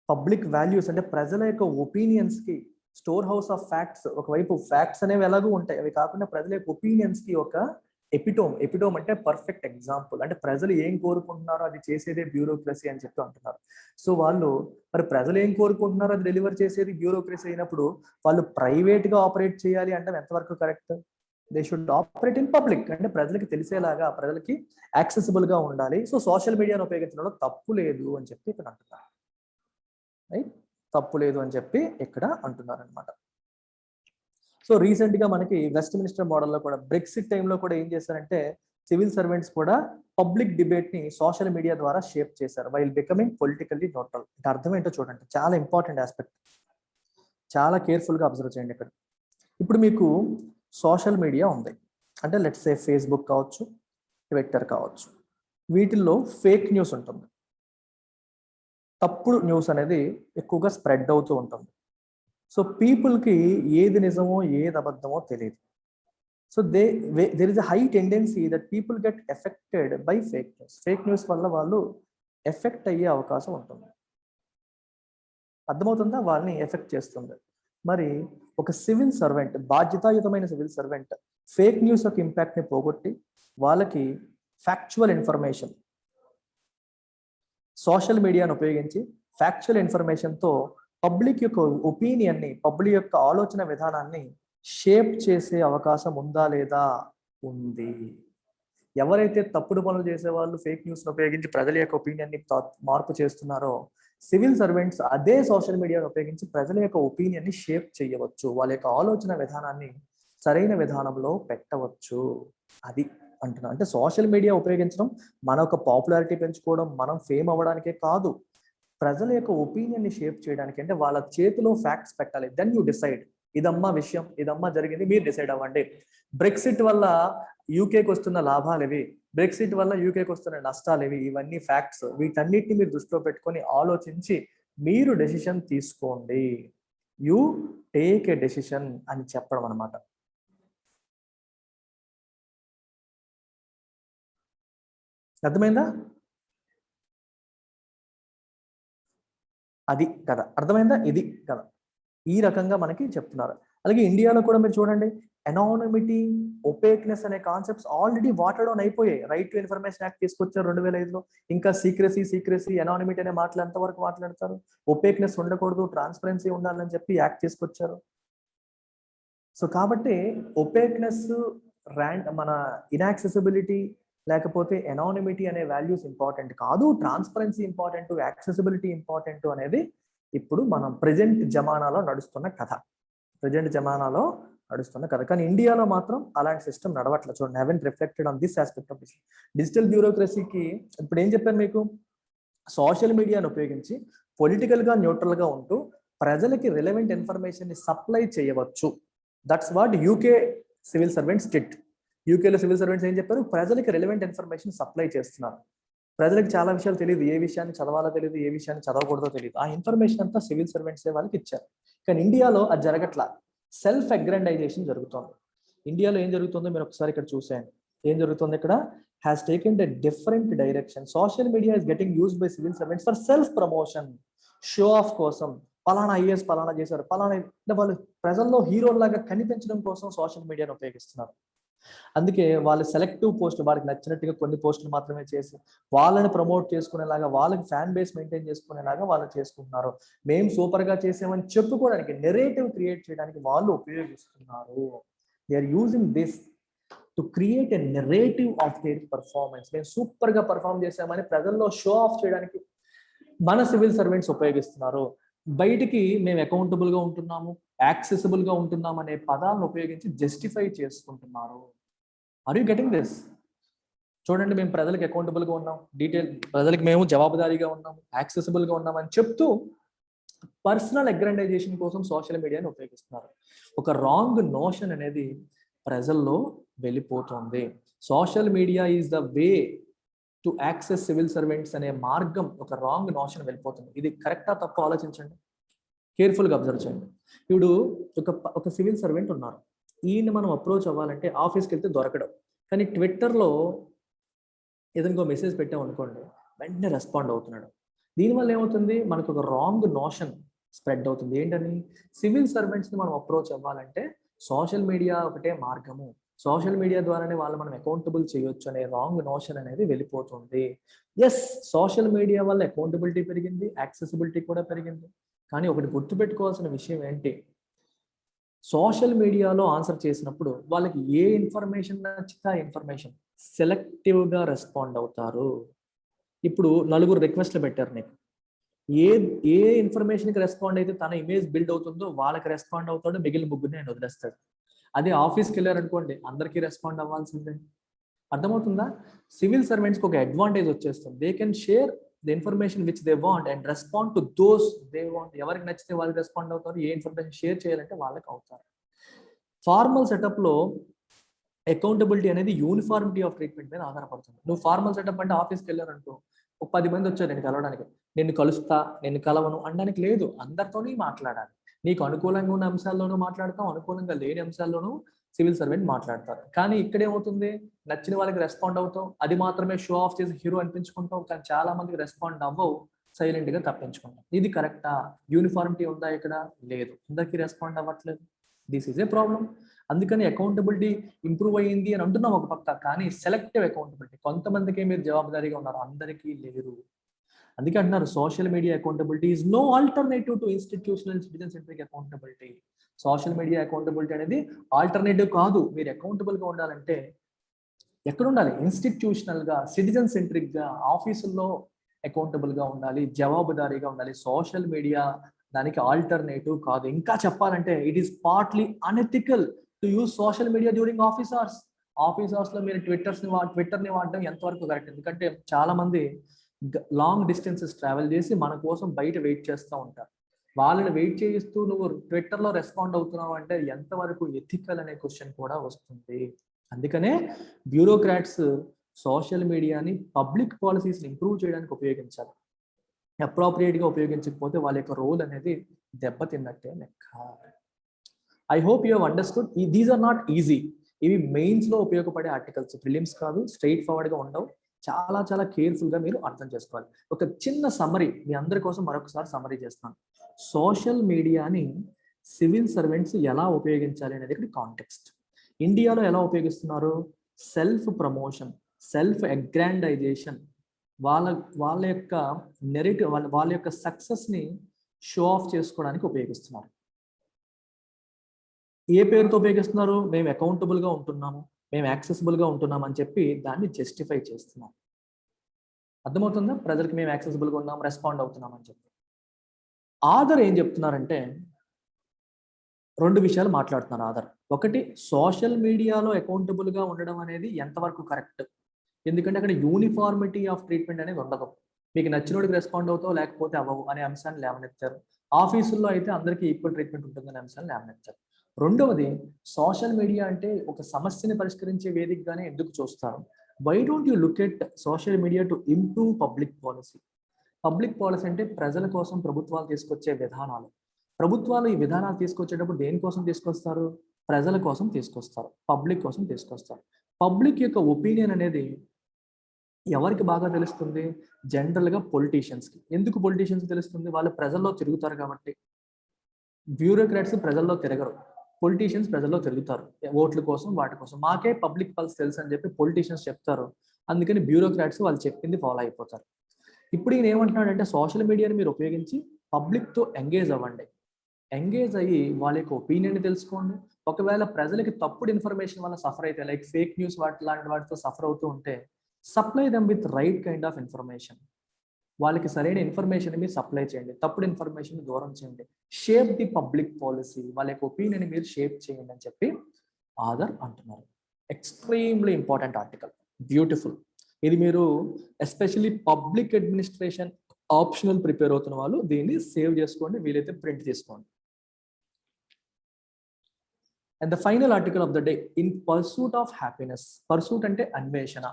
Public values అంటే ప్రజల యొక్క ఒపీనియన్స్ కి స్టోర్ హౌస్ ఆఫ్ ఫ్యాక్ట్స్, ఒకవైపు facts అనేవి ఎలాగూ ఉంటాయి, అవి కాకుండా ప్రజల యొక్క ఒపీనియన్స్ కి ఒక ఎపిటోమ్ అంటే పర్ఫెక్ట్ ఎగ్జాంపుల్. అంటే ప్రజలు ఏం కోరుకుంటున్నారో అది చేసేదే బ్యూరోక్రసీ అని చెప్పి అంటున్నారు. సో వాళ్ళు మరి ప్రజలు ఏం కోరుకుంటున్నారో అది డెలివర్ చేసేది బ్యూరోక్రసీ అయినప్పుడు వాళ్ళు ప్రైవేట్ గా ఆపరేట్ చేయాలి అంటే ఎంతవరకు correct? They should operate in public, అంటే ప్రజలకి తెలిసేలాగా, ప్రజలకి యాక్సెసిబుల్ గా ఉండాలి. సో సోషల్ మీడియాను ఉపయోగించడంలో తప్పు లేదు అని చెప్పి ఇక్కడ అంటున్నారు, రైట్? తప్పు లేదు అని చెప్పి ఇక్కడ అంటున్నారు అనమాట. సో రీసెంట్ గా మనకి వెస్ట్ మినిస్టర్ మోడల్లో కూడా బ్రెక్సిట్ టైంలో కూడా ఏం చేశారంటే సివిల్ సర్వెంట్స్ కూడా పబ్లిక్ డిబేట్ ని సోషల్ మీడియా ద్వారా షేప్ చేశారు వైల్ బికమింగ్ పొలిటికల్లీ న్యూట్రల్. అంటే అర్థం ఏంటో చూడండి, చాలా ఇంపార్టెంట్ ఆస్పెక్ట్, చాలా కేర్ఫుల్ గా అబ్జర్వ్ చేయండి ఇక్కడ. ఇప్పుడు మీకు సోషల్ మీడియా ఉంది అంటే లెట్స్ సే ఫేస్బుక్ కావచ్చు, ట్విట్టర్ కావచ్చు, వీటిల్లో ఫేక్ న్యూస్ ఉంటుంది, తప్పుడు న్యూస్ అనేది ఎక్కువగా స్ప్రెడ్ అవుతూ ఉంటుంది. సో పీపుల్కి ఏది నిజమో ఏది అబద్ధమో తెలియదు. So there is a high tendency that people get affected by fake news. Fake news వల్ల వాళ్ళు ఎఫెక్ట్ అయ్యే అవకాశం ఉంటుంది. అర్థమవుతుందా? వాళ్ళని ఎఫెక్ట్ చేస్తుంది. మరి ఒక సివిల్ సర్వెంట్, బాధ్యతాయుతమైన సివిల్ సర్వెంట్ ఫేక్ న్యూస్ యొక్క ఇంపాక్ట్ ని పోగొట్టి వాళ్ళకి ఫ్యాక్చువల్ ఇన్ఫర్మేషన్, సోషల్ మీడియాను ఉపయోగించి ఫ్యాక్చువల్ ఇన్ఫర్మేషన్తో పబ్లిక్ యొక్క ఒపీనియన్ని, పబ్లిక్ యొక్క ఆలోచన విధానాన్ని షేప్ చేసే అవకాశం ఉందా లేదా? ఉంది. ఎవరైతే తప్పుడు పనులు చేసేవాళ్ళు ఫేక్ న్యూస్ను ఉపయోగించి ప్రజల యొక్క ఒపీనియన్ని మార్పు చేస్తున్నారో సివిల్ సర్వెంట్స్ అదే సోషల్ మీడియాను ఉపయోగించి ప్రజల యొక్క ఒపీనియన్ని షేప్ చేయవచ్చు, వాళ్ళ యొక్క ఆలోచన విధానాన్ని సరైన విధానంలో పెట్టవచ్చు. అది అంటున్నా. అంటే సోషల్ మీడియా ఉపయోగించడం మన యొక్క పాపులారిటీ పెంచుకోవడం, మనం ఫేమ్ అవ్వడానికే కాదు, ప్రజల యొక్క ఒపీనియన్ని షేప్ చేయడానికి. అంటే వాళ్ళ చేతిలో ఫ్యాక్ట్స్ పెట్టాలి. దెన్ యూ డిసైడ్, ఇదమ్మా విషయం, ఇదమ్మా జరిగింది, మీరు డిసైడ్ అవ్వండి. బ్రెక్సిట్ వల్ల యూకేకి వస్తున్న లాభాలు ఇవి, బ్రెక్సిట్ వల్ల యూకేకి వస్తున్న నష్టాలు ఇవి, ఇవన్నీ ఫ్యాక్ట్స్. వీటన్నిటిని మీరు దృష్టిలో పెట్టుకొని ఆలోచించి మీరు డెసిషన్ తీసుకోండి. యూ టేక్ ఏ డెసిషన్ అని చెప్పడం అనమాట. అర్థమైందా? అది కదా, అర్థమైందా? ఇది కదా, ఈ రకంగా మనకి చెప్తున్నారు. అలాగే ఇండియాలో కూడా మీరు చూడండి, ఎనానిమిటీ, ఒపేక్నెస్ అనే కాన్సెప్ట్స్ ఆల్రెడీ వాటర్ డౌన్ అయిపోయాయి. రైట్ టు ఇన్ఫర్మేషన్ యాక్ట్ తీసుకొచ్చారు 2005లో. ఇంకా సీక్రసీ, ఎనానిమిటీ అనే మాటలు ఎంతవరకు మాట్లాడతారు? ఒపేక్నెస్ ఉండకూడదు, ట్రాన్స్పరెన్సీ ఉండాలని చెప్పి యాక్ట్ తీసుకొచ్చారు. సో కాబట్టి ఒపేక్నెస్, మన ఇన్యాక్సెసిబిలిటీ లేకపోతే ఎనానిమిటీ అనే వాల్యూస్ ఇంపార్టెంట్ కాదు, ట్రాన్స్పరెన్సీ ఇంపార్టెంట్, యాక్సెసిబిలిటీ ఇంపార్టెంట్ అనేది ఇప్పుడు మనం ప్రెజెంట్ జమానాలో నడుస్తున్న కథ. కానీ ఇండియాలో మాత్రం అలాంటి సిస్టమ్ నడవట్లేదు. చూడండి, haven't reflected on this aspect of digital బ్యూరోక్రసీకి. ఇప్పుడు ఏం చెప్పాను మీకు? సోషల్ మీడియాను ఉపయోగించి పొలిటికల్ గా న్యూట్రల్ గా ఉంటూ ప్రజలకి రిలవెంట్ ఇన్ఫర్మేషన్ ని సప్లై చేయవచ్చు. That's what UK civil servants did. యూకేలో సివిల్ సర్వెంట్స్ ఏం చెప్పారు? ప్రజలకి రిలవెంట్ ఇన్ఫర్మేషన్ సప్లై చేస్తున్నారు. ప్రజలకు చాలా విషయాలు తెలియదు, ఏ విషయాన్ని చదవాలో తెలియదు, ఏ విషయాన్ని చదవకూడదో తెలియదు. ఆ ఇన్ఫర్మేషన్ అంతా సివిల్ సర్వెంట్స్ వాళ్ళకి ఇచ్చారు. కానీ ఇండియాలో అది జరగట్లా, సెల్ఫ్ అగ్రాండైజేషన్ జరుగుతుంది. ఇండియాలో ఏం జరుగుతుందో మీరు ఒకసారి ఇక్కడ చూసేయండి. ఏం జరుగుతుంది ఇక్కడ? Has taken the different direction. Social media is getting used by civil servants for self promotion, show off కోసం. పలానా ఐఏఎస్ పలానా చేశారు, పలానా, అంటే వాళ్ళు ప్రజల్లో హీరోలాగా కనిపించడం కోసం సోషల్ మీడియాను ఉపయోగిస్తున్నారు. అందుకే వాళ్ళు సెలెక్టివ్ పోస్టులు, వారికి నచ్చినట్టుగా కొన్ని పోస్టులు మాత్రమే చేసి వాళ్ళని ప్రమోట్ చేసుకునేలాగా, వాళ్ళకి ఫ్యాన్ బేస్ మెయింటైన్ చేసుకునేలాగా వాళ్ళు చేసుకుంటున్నారు. మేము సూపర్ గా చేసామని చెప్పుకోవడానికి, నెరేటివ్ క్రియేట్ చేయడానికి వాళ్ళు ఉపయోగిస్తున్నారు. They are using this to create a narrative of their performance. మేము సూపర్ గా పర్ఫార్మ్ చేసామని ప్రజల్లో షో ఆఫ్ చేయడానికి మన సివిల్ సర్వెంట్స్ ఉపయోగిస్తున్నారు. బయటికి మేము అకౌంటబుల్ గా ఉంటున్నాము, యాక్సెసిబుల్ గా ఉంటున్నాం అనే పదాలను ఉపయోగించి జస్టిఫై చేసుకుంటున్నారు. Are you getting this? చూడండి, మేము ప్రజలకు అకౌంటబుల్ గా ఉన్నాం, ప్రజలకు మేము జవాబుదారీగా ఉన్నాం, యాక్సెసిబుల్ గా ఉన్నాం అని చెప్తూ పర్సనల్ అగ్రాండైజేషన్ కోసం సోషల్ మీడియాని ఉపయోగిస్తున్నారు. ఒక రాంగ్ నోషన్ అనేది ప్రజల్లో వెళ్ళిపోతుంది. Social media is the way to access civil servants అనే మార్గం, ఒక రాంగ్ నోషన్ వెళ్ళిపోతుంది. ఇది కరెక్టా తప్పు ఆలోచించండి, కేర్ఫుల్గా అబ్జర్వ్ చేయండి. ఇప్పుడు ఒక సివిల్ సర్వెంట్ ఉన్నారు, ఈయన మనం అప్రోచ్ అవ్వాలంటే ఆఫీస్కి వెళ్తే దొరకడం, కానీ ట్విట్టర్లో ఏదైనా మెసేజ్ పెట్టాం అనుకోండి, వెంటనే రెస్పాండ్ అవుతున్నాడు. దీనివల్ల ఏమవుతుంది, మనకు ఒక రాంగ్ నోషన్ స్ప్రెడ్ అవుతుంది. ఏంటని, సివిల్ సర్వెంట్స్ని మనం అప్రోచ్ అవ్వాలంటే సోషల్ మీడియా ఒకటే మార్గము, సోషల్ మీడియా ద్వారానే వాళ్ళు మనం అకౌంటబుల్ చేయొచ్చు అనే రాంగ్ నోషన్ అనేది వెళ్ళిపోతుంది. ఎస్, సోషల్ మీడియా వల్ల అకౌంటబిలిటీ పెరిగింది, యాక్సెసిబిలిటీ కూడా పెరిగింది. కానీ ఒకటి గుర్తుపెట్టుకోవాల్సిన విషయం ఏంటి, సోషల్ మీడియాలో ఆన్సర్ చేసినప్పుడు వాళ్ళకి ఏ ఇన్ఫర్మేషన్ నచ్చితే ఆ ఇన్ఫర్మేషన్ సెలెక్టివ్గా రెస్పాండ్ అవుతారు. ఇప్పుడు నలుగురు రిక్వెస్ట్లు పెట్టారు నీకు, ఏ ఇన్ఫర్మేషన్కి రెస్పాండ్ అయితే తన ఇమేజ్ బిల్డ్ అవుతుందో వాళ్ళకి రెస్పాండ్ అవుతాడు, మిగిలిన ముగ్గురిని ఆయన వదిలేస్తాడు. అదే ఆఫీస్కి వెళ్ళారనుకోండి, అందరికీ రెస్పాండ్ అవ్వాల్సిందే. అర్థమవుతుందా? సివిల్ సర్వెంట్స్కి ఒక అడ్వాంటేజ్ వచ్చేస్తుంది, they can share the information which they want and respond to those they want. ఎవరికి నచ్చితే వాళ్ళు రెస్పాండ్ అవుతారు, ఏ ఇన్ఫర్మేషన్ షేర్ చేయాలంటే వాళ్ళకి అవుతారు. ఫార్మల్ సెటప్లో అకౌంటబిలిటీ అనేది యూనిఫార్మిటీ ఆఫ్ ట్రీట్మెంట్ మీద ఆధారపడుతుంది. నువ్వు ఫార్మల్ సెటప్ అంటే ఆఫీస్కి వెళ్ళారనుకో, ఒక 10 మంది వచ్చారు నేను కలవడానికి, నిన్ను కలుస్తా నిన్ను కలవను అనడానికి లేదు, అందరితోనే మాట్లాడాలి. నీకు అనుకూలంగా ఉన్న అంశాల్లోనూ మాట్లాడతాం, అనుకూలంగా లేని అంశాల్లోనూ సివిల్ సర్వెంట్ మాట్లాడతారు. కానీ ఇక్కడ ఏమవుతుంది, నచ్చిన వాళ్ళకి రెస్పాండ్ అవుతావు, అది మాత్రమే షో ఆఫ్ చేసి హీరో అనిపించుకుంటావు, కానీ చాలా మందికి రెస్పాండ్ అవ్వవు, సైలెంట్గా తప్పించుకుంటాం. ఇది కరెక్టా? యూనిఫార్మిటీ ఉందా ఇక్కడ? లేదు, అందరికీ రెస్పాండ్ అవ్వట్లేదు. This is a problem. అందుకని అకౌంటబిలిటీ ఇంప్రూవ్ అయ్యింది అని అంటున్నాం ఒక పక్క, కానీ సెలెక్టివ్ అకౌంటబిలిటీ, కొంతమందికే మీరు జవాబుదారీగా ఉన్నారు, అందరికీ లేరు. అందుకే అంటున్నారు social media accountability is no alternative to institutional citizen centric accountability. Social media accountability అనేది ఆల్టర్నేటివ్ కాదు. మీరు అకౌంటబుల్గా ఉండాలంటే ఎక్కడ ఉండాలి? ఇన్స్టిట్యూషనల్గా, సిటిజన్ సెంట్రిక్గా, ఆఫీసుల్లో అకౌంటబుల్గా ఉండాలి, జవాబుదారీగా ఉండాలి. సోషల్ మీడియా దానికి ఆల్టర్నేటివ్ కాదు. ఇంకా చెప్పాలంటే it is partly unethical to use social media during office hours. Office అవర్స్లో మీరు ట్విట్టర్ని వాడడం ఎంతవరకు కరెక్ట్? ఎందుకంటే చాలా మంది లాంగ్ డిస్టెన్సెస్ ట్రావెల్ చేసి మన కోసం బయట వెయిట్ చేస్తూ ఉంటారు. వాళ్ళని వెయిట్ చేయిస్తూ నువ్వు ట్విట్టర్లో రెస్పాండ్ అవుతున్నావు అంటే ఎంతవరకు ఎథికల్ అనే క్వశ్చన్ కూడా వస్తుంది. అందుకనే బ్యూరోక్రాట్స్ సోషల్ మీడియాని పబ్లిక్ పాలసీస్ని ఇంప్రూవ్ చేయడానికి ఉపయోగించాలి. అప్రోప్రియేట్గా ఉపయోగించకపోతే వాళ్ళ యొక్క రోల్ అనేది దెబ్బతిన్నట్టే లెక్క. I hope you have understood. These are not easy. ఇవి మెయిన్స్లో ఉపయోగపడే ఆర్టికల్స్, ప్రిలిమ్స్ కాదు, స్ట్రైట్ ఫార్వర్డ్గా ఉండవు. చాలా చాలా కేర్ఫుల్గా మీరు అర్థం చేసుకోవాలి. ఒక చిన్న సమ్మరీ మీ అందరి కోసం మరొకసారి సమ్మరీ చేస్తున్నాను. సోషల్ మీడియాని సివిల్ సర్వెంట్స్ ఎలా ఉపయోగించాలి అనేది ఇక్కడ కాంటెక్స్ట్. ఇండియాలో ఎలా ఉపయోగిస్తున్నారు? సెల్ఫ్ ప్రమోషన్, సెల్ఫ్ అగ్రాండైజేషన్, వాళ్ళ యొక్క నెరేటివ్, వాళ్ళ యొక్క సక్సెస్ని షో ఆఫ్ చేసుకోవడానికి ఉపయోగిస్తున్నారు. ఏ పేరుతో ఉపయోగిస్తున్నారు? మేము అకౌంటబుల్గా ఉంటున్నాము, మేము యాక్సెసిబుల్గా ఉంటున్నాం అని చెప్పి దాన్ని జస్టిఫై చేస్తున్నాం. అర్థమవుతుందా? ప్రజలకు మేము యాక్సెసిబుల్గా ఉన్నాం, రెస్పాండ్ అవుతున్నాం అని చెప్పి. ఆధార్ ఏం చెప్తున్నారంటే 2 విషయాలు మాట్లాడుతున్నారు ఆధార్. ఒకటి, సోషల్ మీడియాలో అకౌంటబుల్గా ఉండడం అనేది ఎంతవరకు కరెక్ట్. ఎందుకంటే అక్కడ యూనిఫార్మిటీ ఆఫ్ ట్రీట్మెంట్ అనేది ఉండదు. మీకు నచ్చినోడికి రెస్పాండ్ అవుతావు, లేకపోతే అవ్వవు అనే అంశాన్ని లేవనెత్తారు. ఆఫీసుల్లో అయితే అందరికీ ఈక్వల్ ట్రీట్మెంట్ ఉంటుందనే అంశాన్ని లేవనెత్తారు. రెండవది, సోషల్ మీడియా అంటే ఒక సమస్యని పరిష్కరించే వేదికగానే ఎందుకు చూస్తారు? Why don't you look at social media to improve public policy? Public policy అంటే ప్రజల కోసం ప్రభుత్వాలు తీసుకొచ్చే విధానాలు. ప్రభుత్వాలు ఈ విధానాలు తీసుకొచ్చేటప్పుడు దేనికోసం తీసుకొస్తారు? ప్రజల కోసం తీసుకొస్తారు, పబ్లిక్ కోసం తీసుకొస్తారు. పబ్లిక్ యొక్క ఒపీనియన్ అనేది ఎవరికి బాగా తెలుస్తుంది? జనరల్గా పొలిటీషియన్స్కి. ఎందుకు పొలిటీషియన్స్ తెలుస్తుంది? వాళ్ళు ప్రజల్లో తిరుగుతారు కాబట్టి. బ్యూరోక్రాట్స్ ప్రజల్లో తిరగరు, పొలిటీషియన్స్ ప్రజల్లో తిరుగుతారు ఓట్ల కోసం, వాటి కోసం. మాకే పబ్లిక్ పల్స్ తెలుసు అని చెప్పి పొలిటీషియన్స్ చెప్తారు, అందుకని బ్యూరోక్రాట్స్ వాళ్ళు చెప్పింది ఫాలో అయిపోతారు. ఇప్పుడు ఈయన ఏమంటున్నాడంటే సోషల్ మీడియాని మీరు ఉపయోగించి పబ్లిక్తో ఎంగేజ్ అవ్వండి, ఎంగేజ్ అయ్యి వాళ్ళ యొక్క ఒపీనియన్ని తెలుసుకోండి. ఒకవేళ ప్రజలకి తప్పుడు ఇన్ఫర్మేషన్ వల్ల సఫర్ అయితే, లైక్ ఫేక్ న్యూస్ లాంటి వాటితో సఫర్ అవుతూ ఉంటే, supply them with right kind of information. వాళ్ళకి సరైన ఇన్ఫర్మేషన్ మీరు సప్లై చేయండి, తప్పుడు ఇన్ఫర్మేషన్ దూరం చేయండి. షేప్ ది పబ్లిక్ పాలసీ, వాళ్ళ యొక్క ఒపీనియన్ మీరు షేప్ చేయండి అని చెప్పి ఆధార్ అంటున్నారు. Extremely important article, beautiful. ఇది మీరు especially public administration optional prepare అవుతున్న వాళ్ళు దీన్ని సేవ్ చేసుకోండి, వీలైతే ప్రింట్ తీసుకోండి. And the final article of the day, in pursuit of happiness. Pursuit అంటే అన్వేషణ,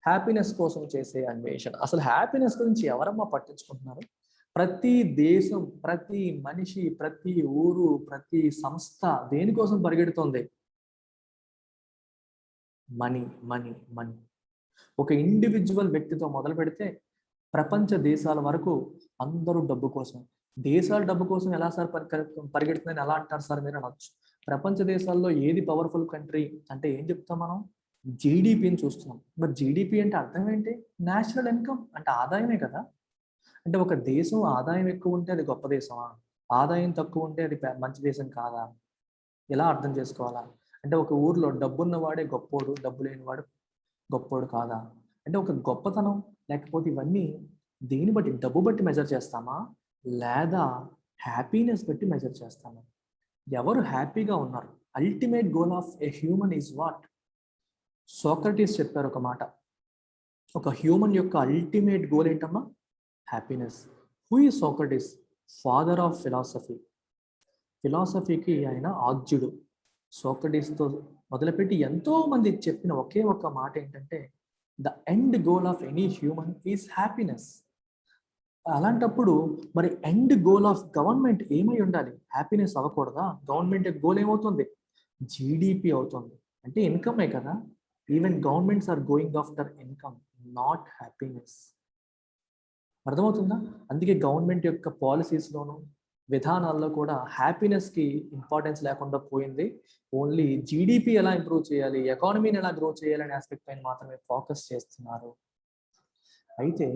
హ్యాపీనెస్ కోసం చేసే అన్వేషణ. అసలు హ్యాపీనెస్ గురించి ఎవరమ్మా పట్టించుకుంటున్నారు? ప్రతి దేశం, ప్రతి మనిషి, ప్రతి ఊరు, ప్రతి సంస్థ దేనికోసం పరిగెడుతుంది? Money, money, money. ఒక ఇండివిజువల్ వ్యక్తితో మొదలు పెడితే ప్రపంచ దేశాల వరకు అందరూ డబ్బు కోసం. దేశాలు డబ్బు కోసం ఎలా సార్ పరిగెడుతుందని ఎలా అంటారు సార్ మీరు అనొచ్చు. ప్రపంచ దేశాల్లో ఏది పవర్ఫుల్ కంట్రీ అంటే ఏం చెప్తాం మనం? జీడిపిని చూస్తున్నాం. మరి జీడిపి అంటే అర్థం ఏంటి? నేషనల్ ఇన్కమ్ అంటే ఆదాయమే కదా. అంటే ఒక దేశం ఆదాయం ఎక్కువ ఉంటే అది గొప్ప దేశమా? ఆదాయం తక్కువ ఉంటే అది మంచి దేశం కాదా? ఎలా అర్థం చేసుకోవాలా? అంటే ఒక ఊర్లో డబ్బున్నవాడే గొప్పోడు, డబ్బు లేనివాడు గొప్పోడు కాదా? అంటే ఒక గొప్పతనం లేకపోతే ఇవన్నీ దేని బట్టి, డబ్బు బట్టి మెజర్ చేస్తామా లేదా హ్యాపీనెస్ బట్టి మెజర్ చేస్తామా? ఎవరు హ్యాపీగా ఉన్నారు? Ultimate goal of a human is what? Socrates చెప్పారు ఒక మాట, ఒక హ్యూమన్ యొక్క అల్టిమేట్ గోల్ ఏంటమ్మా? Happiness. Who is Socrates? Father of philosophy. ఫిలాసఫీకి ఆయన ఆద్యుడు. సోక్రటీస్తో మొదలుపెట్టి ఎంతో మంది చెప్పిన ఒకే ఒక మాట ఏంటంటే the end goal of any human is happiness. అలాంటప్పుడు మరి ఎండ్ గోల్ ఆఫ్ గవర్నమెంట్ ఏమై ఉండాలి? హ్యాపీనెస్ అవ్వకూడదా? గవర్నమెంట్ గోల్ ఏమవుతుంది? జీడిపి అవుతుంది. అంటే ఇన్కమే కదా. Even governments are going after income, not happiness. అర్థమవుతుందా? అందుకే గవర్నమెంట్ యొక్క పాలసీస్లోను విధానాల్లో కూడా హ్యాపీనెస్కి ఇంపార్టెన్స్ లేకుండా పోయింది. ఓన్లీ జీడిపి ఎలా ఇంప్రూవ్ చేయాలి, ఎకానమీని ఎలా గ్రో చేయాలి అనే ఆస్పెక్ట్ పైన మాత్రమే ఫోకస్ చేస్తున్నారు. అయితే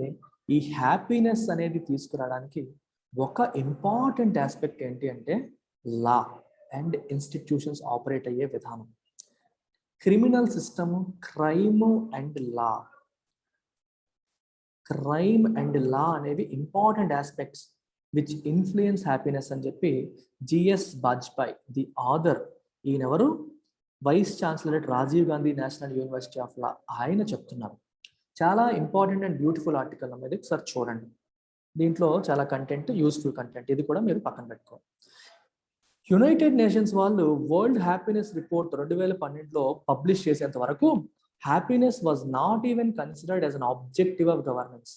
ఈ హ్యాపీనెస్ అనేది తీసుకురావడానికి ఒక ఇంపార్టెంట్ ఆస్పెక్ట్ ఏంటి అంటే లా అండ్ ఇన్స్టిట్యూషన్స్ ఆపరేట్ అయ్యే విధానం. Criminal system, crime and law. Crime and law అనేవి important aspects which influence happiness అని చెప్పి జిఎస్ బాజ్పాయ్, ది ఆథర్, ఈయనెవరు? Vice chancellor Rajiv Gandhi national university of law, ఆయన చెప్తున్నారు. చాలా ఇంపార్టెంట్ అండ్ బ్యూటిఫుల్ ఆర్టికల్ అనేది ఒకసారి చూడండి. దీంట్లో చాలా కంటెంట్, యూస్ఫుల్ కంటెంట్, ఇది కూడా మీరు పక్కన పెట్టుకోండి. యునైటెడ్ నేషన్స్ వాళ్ళు వరల్డ్ హ్యాపీనెస్ రిపోర్ట్ 2012లో పబ్లిష్ చేసేంత వరకు happiness was not even considered as an objective of governance.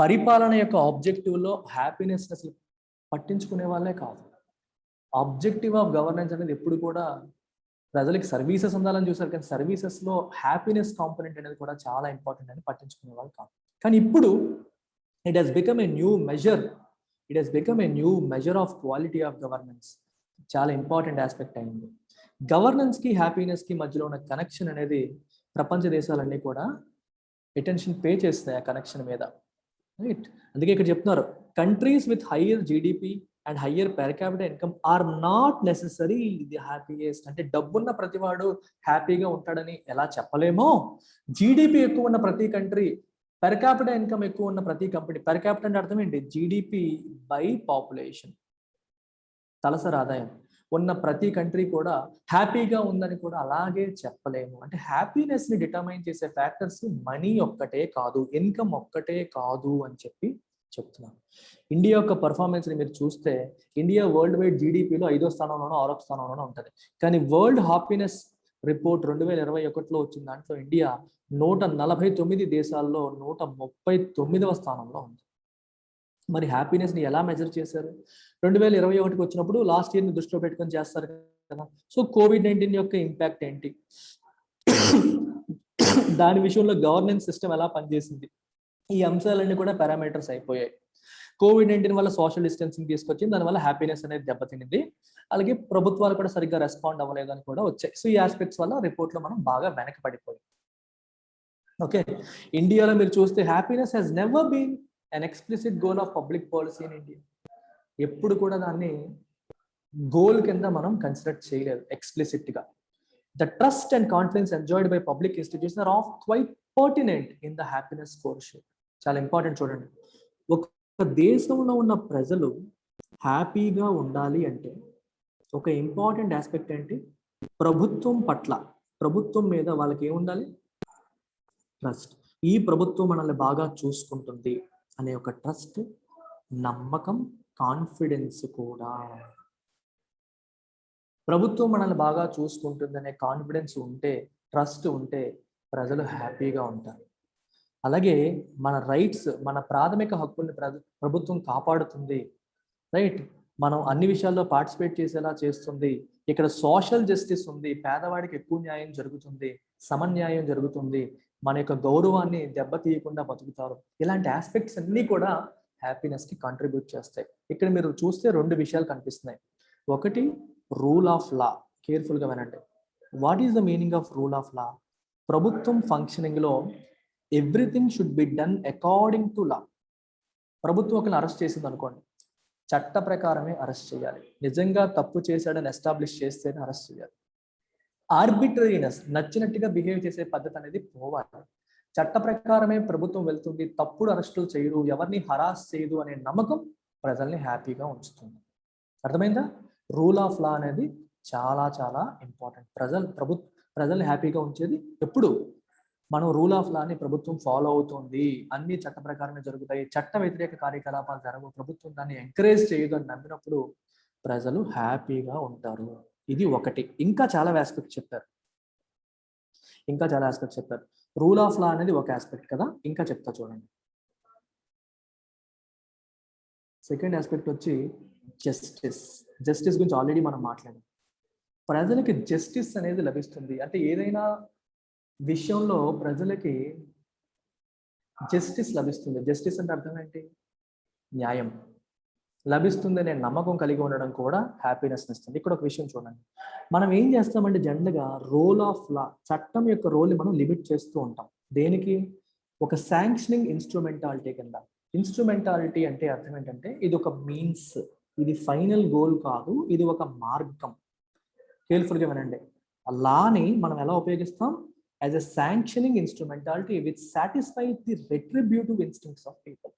పరిపాలన యొక్క ఆబ్జెక్టివ్లో హ్యాపీనెస్ అసలు పట్టించుకునే వాళ్ళే కాదు. ఆబ్జెక్టివ్ ఆఫ్ గవర్నెన్స్ అనేది ఎప్పుడు కూడా ప్రజలకి సర్వీసెస్ ఉండాలని చూసారు, కానీ సర్వీసెస్లో హ్యాపీనెస్ కాంపోనెంట్ అనేది కూడా చాలా ఇంపార్టెంట్ అని పట్టించుకునే వాళ్ళు కాదు. కానీ ఇప్పుడు it has become a new measure, it has become a new measure of quality of governance. చాలా ఇంపార్టెంట్ ఆస్పెక్ట్ అయింది. గవర్నెన్స్కి హ్యాపీనెస్కి మధ్యలో ఉన్న కనెక్షన్ అనేది ప్రపంచ దేశాలన్నీ కూడా అటెన్షన్ పే చేస్తాయి ఆ కనెక్షన్ మీద, రైట్? అందుకే ఇక్కడ చెప్తున్నారు, countries with higher GDP and higher per capital income or not necessary the happiest. అంటే డబ్బున్న ప్రతివాడు హ్యాపీగా ఉంటాడని ఎలా చెప్పలేమో, జీడిపి ఎక్కువ ఉన్న ప్రతి కంట్రీ, పెర్ క్యాపిటల్ ఇన్కమ్ ఎక్కువ ఉన్న ప్రతి కంపెనీ, పెర్ క్యాపిటల్ అంటే అర్థం ఏంటి? జీడిపి బై పాపులేషన్, తలసరి ఆదాయం ఉన్న ప్రతి కంట్రీ కూడా హ్యాపీగా ఉందని కూడా అలాగే చెప్పలేము. అంటే హ్యాపీనెస్ని డిటర్మైన్ చేసే ఫ్యాక్టర్స్ మనీ ఒక్కటే కాదు, ఇన్కమ్ ఒక్కటే కాదు అని చెప్పి చెప్తున్నాను. ఇండియా యొక్క పర్ఫార్మెన్స్ని మీరు చూస్తే ఇండియా వరల్డ్ వైడ్ జీడిపిలో 5వ స్థానంలోనో 6వ స్థానంలోనో ఉంటుంది. కానీ వరల్డ్ హ్యాపీనెస్ రిపోర్ట్ 2021లో వచ్చిన దాంట్లో ఇండియా 149 దేశాల్లో 139వ స్థానంలో ఉంది. మరి హ్యాపీనెస్ని ఎలా మెజర్ చేశారు? 2021కి వచ్చినప్పుడు లాస్ట్ ఇయర్ని దృష్టిలో పెట్టుకొని చేస్తారు కదా. సో COVID-19 యొక్క ఇంపాక్ట్ ఏంటి, దాని విషయంలో గవర్నెన్స్ సిస్టమ్ ఎలా పనిచేసింది, ఈ అంశాలన్నీ కూడా పారామీటర్స్ అయిపోయాయి. COVID-19 వల్ల సోషల్ డిస్టెన్సింగ్ తీసుకొచ్చింది, దానివల్ల హ్యాపీనెస్ అనేది దెబ్బతినింది. అలాగే ప్రభుత్వాలు కూడా సరిగ్గా రెస్పాండ్ అవ్వలేదు అని కూడా వచ్చాయి. సో ఈ ఆస్పెక్ట్స్ వల్ల రిపోర్ట్లో మనం బాగా వెనకబడిపోయాం. ఓకే, ఇండియాలో మీరు చూస్తే happiness has never been an explicit goal of public policy in India. ఎప్పుడు కూడా దాన్ని గోల్ కింద మనం కన్సిడర్ చేయలేదు ఎక్స్ప్లిసిట్ గా. The trust and confidence enjoyed by public institution are of quite pertinent in the happiness score sheet. చాలా important చూడండి. ఒక దేశంలో ఉన్న ప్రజలు హ్యాపీగా ఉండాలి అంటే ఒక ఇంపార్టెంట్ ఆస్పెక్ట్ ఏంటి? ప్రభుత్వం పట్ల, ప్రభుత్వం మీద వాళ్ళకి ఏముండాలి? ట్రస్ట్. ఈ ప్రభుత్వం మనల్ని బాగా చూసుకుంటుంది అనే ఒక ట్రస్ట్, నమ్మకం, కాన్ఫిడెన్స్ కూడా. ప్రభుత్వం మనల్ని బాగా చూసుకుంటుందనే కాన్ఫిడెన్స్ ఉంటే, ట్రస్ట్ ఉంటే ప్రజలు హ్యాపీగా ఉంటారు. అలాగే మన రైట్స్, మన ప్రాథమిక హక్కుల్ని ప్రభుత్వం కాపాడుతుంది, రైట్? మనం అన్ని విషయాల్లో పార్టిసిపేట్ చేసేలా చేస్తుంది. ఇక్కడ సోషల్ జస్టిస్ ఉంది, పేదవాడికి ఎక్కువ న్యాయం జరుగుతుంది, సమన్యాయం జరుగుతుంది, మన యొక్క గౌరవాన్ని దెబ్బతీయకుండా బతుకుతారు. ఇలాంటి ఆస్పెక్ట్స్ అన్నీ కూడా హ్యాపీనెస్కి కంట్రిబ్యూట్ చేస్తాయి. ఇక్కడ మీరు చూస్తే 2 విషయాలు కనిపిస్తున్నాయి. ఒకటి రూల్ ఆఫ్ లా. కేర్ఫుల్గా వినండి. What is the meaning of rule of law? ప్రభుత్వం ఫంక్షనింగ్లో everything should be done according to law. ప్రభుత్వం ఒకరిని అరెస్ట్ చేసింది అనుకోండి, చట్ట ప్రకారమే అరెస్ట్ చేయాలి. నిజంగా తప్పు చేశాడని ఎస్టాబ్లిష్ చేస్తేనే అరెస్ట్ చేయాలి. ఆర్బిటరీనెస్, నచ్చినట్టుగా బిహేవ్ చేసే పద్ధతి అనేది పోవాలి. చట్ట ప్రకారమే ప్రభుత్వం వెళ్తుంది, తప్పుడు అరెస్టులు చేయరు, ఎవరిని హరాస్ చేయదు అనే నమ్మకం ప్రజల్ని హ్యాపీగా ఉంచుతుంది. అర్థమైందా? రూల్ ఆఫ్ లా అనేది చాలా చాలా ఇంపార్టెంట్. ప్రజల్ని హ్యాపీగా ఉంచేది ఎప్పుడు మనం రూల్ ఆఫ్ లాని ప్రభుత్వం ఫాలో అవుతుంది, అన్ని చట్ట ప్రకారమే జరుగుతాయి, చట్ట వ్యతిరేక కార్యకలాపాలు జరగవు, ప్రభుత్వం దాన్ని ఎంకరేజ్ చేయదు అని నమ్మినప్పుడు ప్రజలు హ్యాపీగా ఉంటారు. ఇది ఒకటి. ఇంకా చాలా ఆస్పెక్ట్ చెప్పారు. రూల్ ఆఫ్ లా అనేది ఒక ఆస్పెక్ట్ కదా, ఇంకా చెప్తా చూడండి. సెకండ్ ఆస్పెక్ట్ వచ్చి జస్టిస్ గురించి ఆల్రెడీ మనం మాట్లాడాం. ప్రజలకి జస్టిస్ అనేది లభిస్తుంది అంటే ఏదైనా విషయంలో ప్రజలకి జస్టిస్ లభిస్తుంది. జస్టిస్ అంటే అర్థం ఏంటి? న్యాయం లభిస్తుంది అనే నమ్మకం కలిగి ఉండడం కూడా హ్యాపీనెస్ ఇస్తుంది. ఇక్కడ ఒక విషయం చూడండి, మనం ఏం చేస్తామంటే జనరల్గా రోల్ ఆఫ్ లా, చట్టం యొక్క రోల్ని మనం లిమిట్ చేస్తూ ఉంటాం. దేనికి? ఒక శాంక్షనింగ్ ఇన్స్ట్రుమెంటాలిటీ కింద. ఇన్స్ట్రుమెంటాలిటీ అంటే అర్థం ఏంటంటే ఇది ఒక మీన్స్, ఇది ఫైనల్ గోల్ కాదు, ఇది ఒక మార్గం. కేర్ఫుల్గా వినండి. ఆ లాని మనం ఎలా ఉపయోగిస్తాం? As a sanctioning instrumentality which satisfies the retributive instincts of people.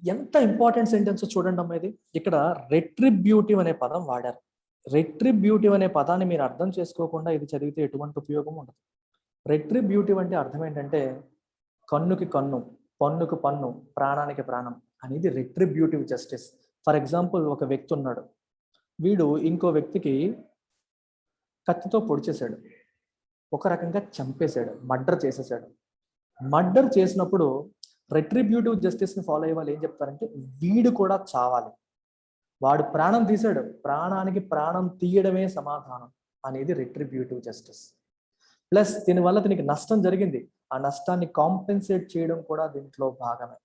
ఎంత ఇంపార్టెంట్ సెంటెన్స్ చూడండి అమ్మా ఇది. ఇక్కడ రెట్రిబ్యూటివ్ అనే పదం వాడారు. రెట్రిబ్యూటివ్ అనే పదాన్ని మీరు అర్థం చేసుకోకుండా ఇది చదివితే ఎటువంటి ఉపయోగం ఉండదు. రెట్రిబ్యూటివ్ అంటే అర్థం ఏంటంటే కన్నుకి కన్ను, పన్నుకు పన్ను, ప్రాణానికి ప్రాణం అనేది రెట్రిబ్యూటివ్ జస్టిస్. ఫర్ ఎగ్జాంపుల్, ఒక వ్యక్తి ఉన్నాడు, వీడు ఇంకో వ్యక్తికి కత్తితో పొడిచేశాడు, ఒక రకంగా చంపేశాడు, మర్డర్ చేసేసాడు. మర్డర్ చేసినప్పుడు రెట్రిబ్యూటివ్ జస్టిస్ని ఫాలో అయ్యే వాళ్ళు ఏం చెప్తారంటే వీడు కూడా చావాలి, వాడు ప్రాణం తీశాడు, ప్రాణానికి ప్రాణం తీయడమే సమాధానం అనేది రెట్రిబ్యూటివ్ జస్టిస్. ప్లస్ దీనివల్ల దీనికి నష్టం జరిగింది, ఆ నష్టాన్ని కాంపెన్సేట్ చేయడం కూడా దీంట్లో భాగమే.